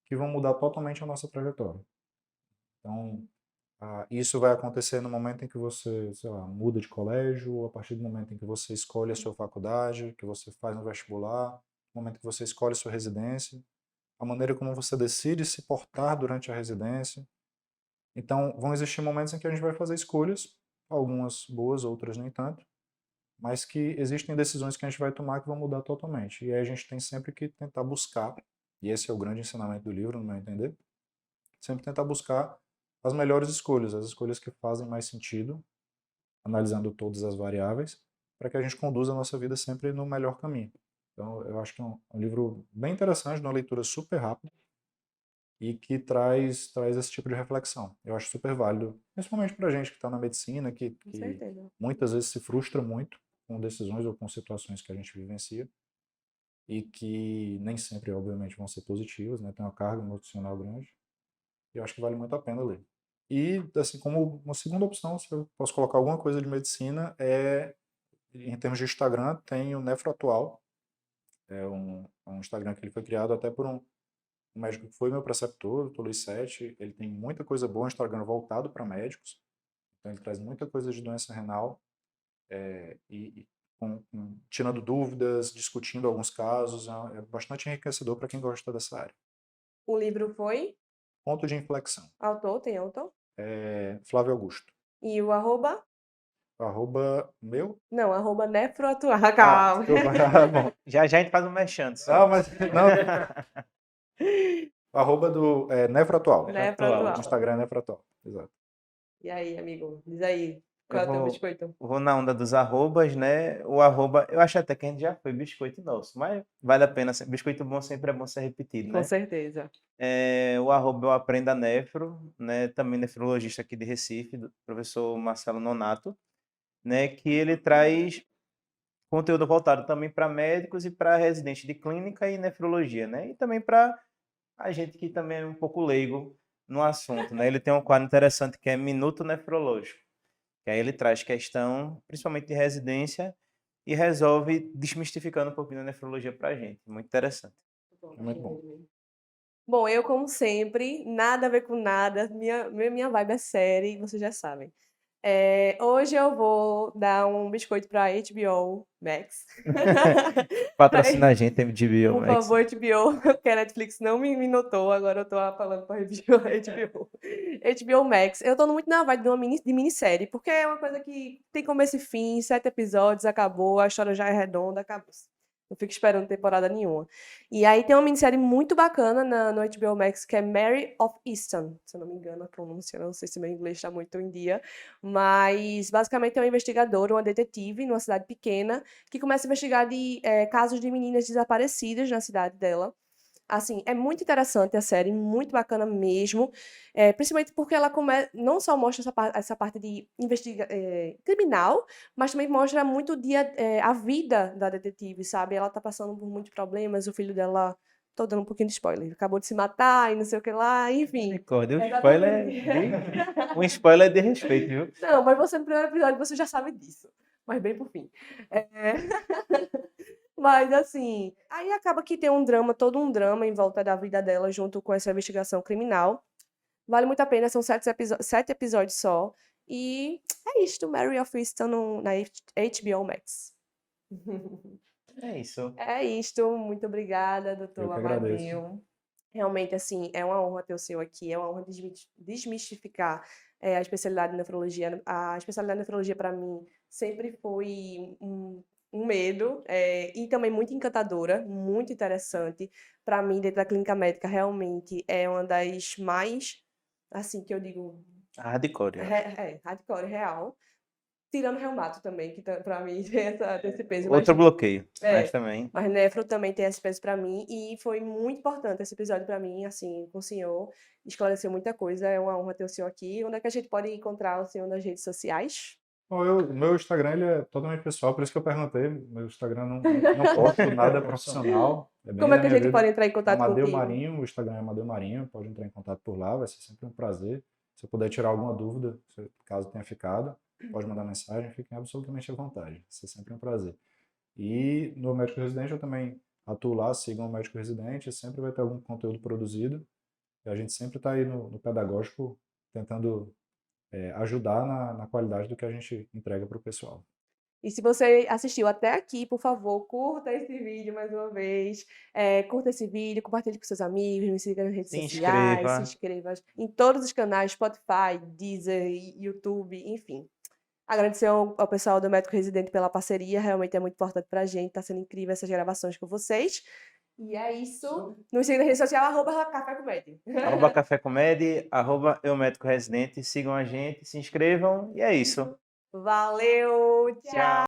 que vão mudar totalmente a nossa trajetória. Então, isso vai acontecer no momento em que você, sei lá, muda de colégio, ou a partir do momento em que você escolhe a sua faculdade, que você faz um vestibular, no momento que você escolhe a sua residência, a maneira como você decide se portar durante a residência. Então, vão existir momentos em que a gente vai fazer escolhas, algumas boas, outras nem tanto, mas que existem decisões que a gente vai tomar que vão mudar totalmente. E aí a gente tem sempre que tentar buscar, e esse é o grande ensinamento do livro, no meu entender, sempre tentar buscar as melhores escolhas, as escolhas que fazem mais sentido, analisando todas as variáveis, para que a gente conduza a nossa vida sempre no melhor caminho. Então, eu acho que é um livro bem interessante, uma leitura super rápida, e que traz esse tipo de reflexão. Eu acho super válido, principalmente para a gente que está na medicina, Com que certeza. muitas vezes se frustra muito com decisões ou com situações que a gente vivencia e que nem sempre, obviamente, vão ser positivas, né? Tem uma carga emocional grande. E eu acho que vale muito a pena ler. E, assim, como uma segunda opção, se eu posso colocar alguma coisa de medicina, em termos de Instagram, tem o Nefro Atual. É um Instagram que ele foi criado até por um médico que foi meu preceptor, o Dr. Luiz Sete. Ele tem muita coisa boa, um Instagram voltado para médicos. Então, ele traz muita coisa de doença renal, tirando dúvidas, discutindo alguns casos. É bastante enriquecedor para quem gosta dessa área. O livro foi? Ponto de inflexão. Autor, tem autor? Flávio Augusto. E o arroba? Arroba meu? Não, arroba nefroatuar. Calma. Desculpa. Bom. Já a gente faz um mexendo. Mas não. Arroba do Nefro Atual. Nefroatual. O Instagram é Nefro Atual. Exato. E aí, amigo? Diz aí, Eu qual é o teu biscoito? vou na onda dos arrobas, né? O arroba, eu acho até que a gente já foi biscoito nosso, mas vale a pena. Biscoito bom sempre é bom ser repetido, Com né? certeza. O arroba eu aprendo a nefro, né? Também nefrologista aqui de Recife, do professor Marcelo Nonato, né? Que ele traz conteúdo voltado também para médicos e para residentes de clínica e nefrologia, né? E também para a gente que também é um pouco leigo no assunto, né? Ele tem um quadro interessante que é Minuto Nefrológico, que aí ele traz questão, principalmente de residência, e resolve desmistificando um pouquinho a nefrologia para a gente. Muito interessante. É muito bom. Bom, eu, como sempre, nada a ver com nada. Minha vibe é série, vocês já sabem. Hoje eu vou dar um biscoito para HBO Max. Patrocina a gente, MDB, Por favor, HBO, porque a Netflix não me notou, agora eu tô falando para HBO. HBO Max. Eu tô muito na vibe de minissérie, porque é uma coisa que tem começo e fim, 7 episódios, acabou, a história já é redonda, acabou. Não fico esperando temporada nenhuma. E aí tem uma minissérie muito bacana no HBO Max, que é Mary of Easton, se eu não me engano a pronúncia, não sei se meu inglês está muito em dia, mas basicamente é uma investigadora, uma detetive numa cidade pequena, que começa a investigar casos de meninas desaparecidas na cidade dela. Assim, é muito interessante a série, muito bacana mesmo, principalmente porque ela não só mostra essa parte de criminal, mas também mostra muito a vida da detetive, sabe? Ela tá passando por muitos problemas, o filho dela Tô dando um pouquinho de spoiler. Acabou de se matar e não sei o que lá, enfim. Misericórdia, Exatamente. um spoiler de respeito, viu? Não, mas você no primeiro episódio você já sabe disso. Mas bem por fim. É... Mas assim, aí acaba que tem um drama, todo um drama em volta da vida dela, junto com essa investigação criminal. Vale muito a pena, são 7 episódios só. E é isto, Mary of Easton na HBO Max. É isso. É isto, muito obrigada, Eu doutor que agradeço. Amadeu. Realmente, assim, é uma honra ter o senhor aqui, é uma honra desmistificar a especialidade de nefrologia. A especialidade de nefrologia, para mim, sempre foi um medo e também muito encantadora, muito interessante. Para mim, dentro da clínica médica, realmente é uma das mais, assim, que eu digo, Hardcore, eu acho. hardcore, real. Tirando reumato também, que para mim tem esse peso, mas Outro bloqueio, mas é, também. mas nefro também tem esse peso para mim e foi muito importante esse episódio para mim, assim, com o senhor, esclareceu muita coisa, é uma honra ter o senhor aqui. Onde é que a gente pode encontrar o senhor nas redes sociais? Bom, meu Instagram ele é totalmente pessoal, por isso que eu perguntei. Meu Instagram não posto nada profissional, é bem Como é da que a minha gente vida. pode entrar em contato Amadeu contigo? Marinho, o Instagram é Amadeu Marinho, pode entrar em contato por lá, vai ser sempre um prazer. Se eu puder tirar alguma dúvida, caso tenha ficado, pode mandar mensagem, fiquem absolutamente à vontade, vai ser sempre um prazer. E no Médico Residente eu também atuo lá, sigam o Médico Residente, sempre vai ter algum conteúdo produzido, e a gente sempre está aí no pedagógico, tentando ajudar na qualidade do que a gente entrega para o pessoal. E se você assistiu até aqui, por favor, curta esse vídeo mais uma vez. Curta esse vídeo, compartilhe com seus amigos, me siga nas redes Se sociais, se inscreva. inscreva em todos os canais, Spotify, Deezer, YouTube, enfim. Agradecer ao pessoal do Médico Residente pela parceria, realmente é muito importante pra gente, tá sendo incrível essas gravações com vocês. E é isso. Nos siga na rede social, @Café Comédia. Café Comédia, @Eu Médico Residente. Sigam a gente, se inscrevam e é isso. Valeu, tchau!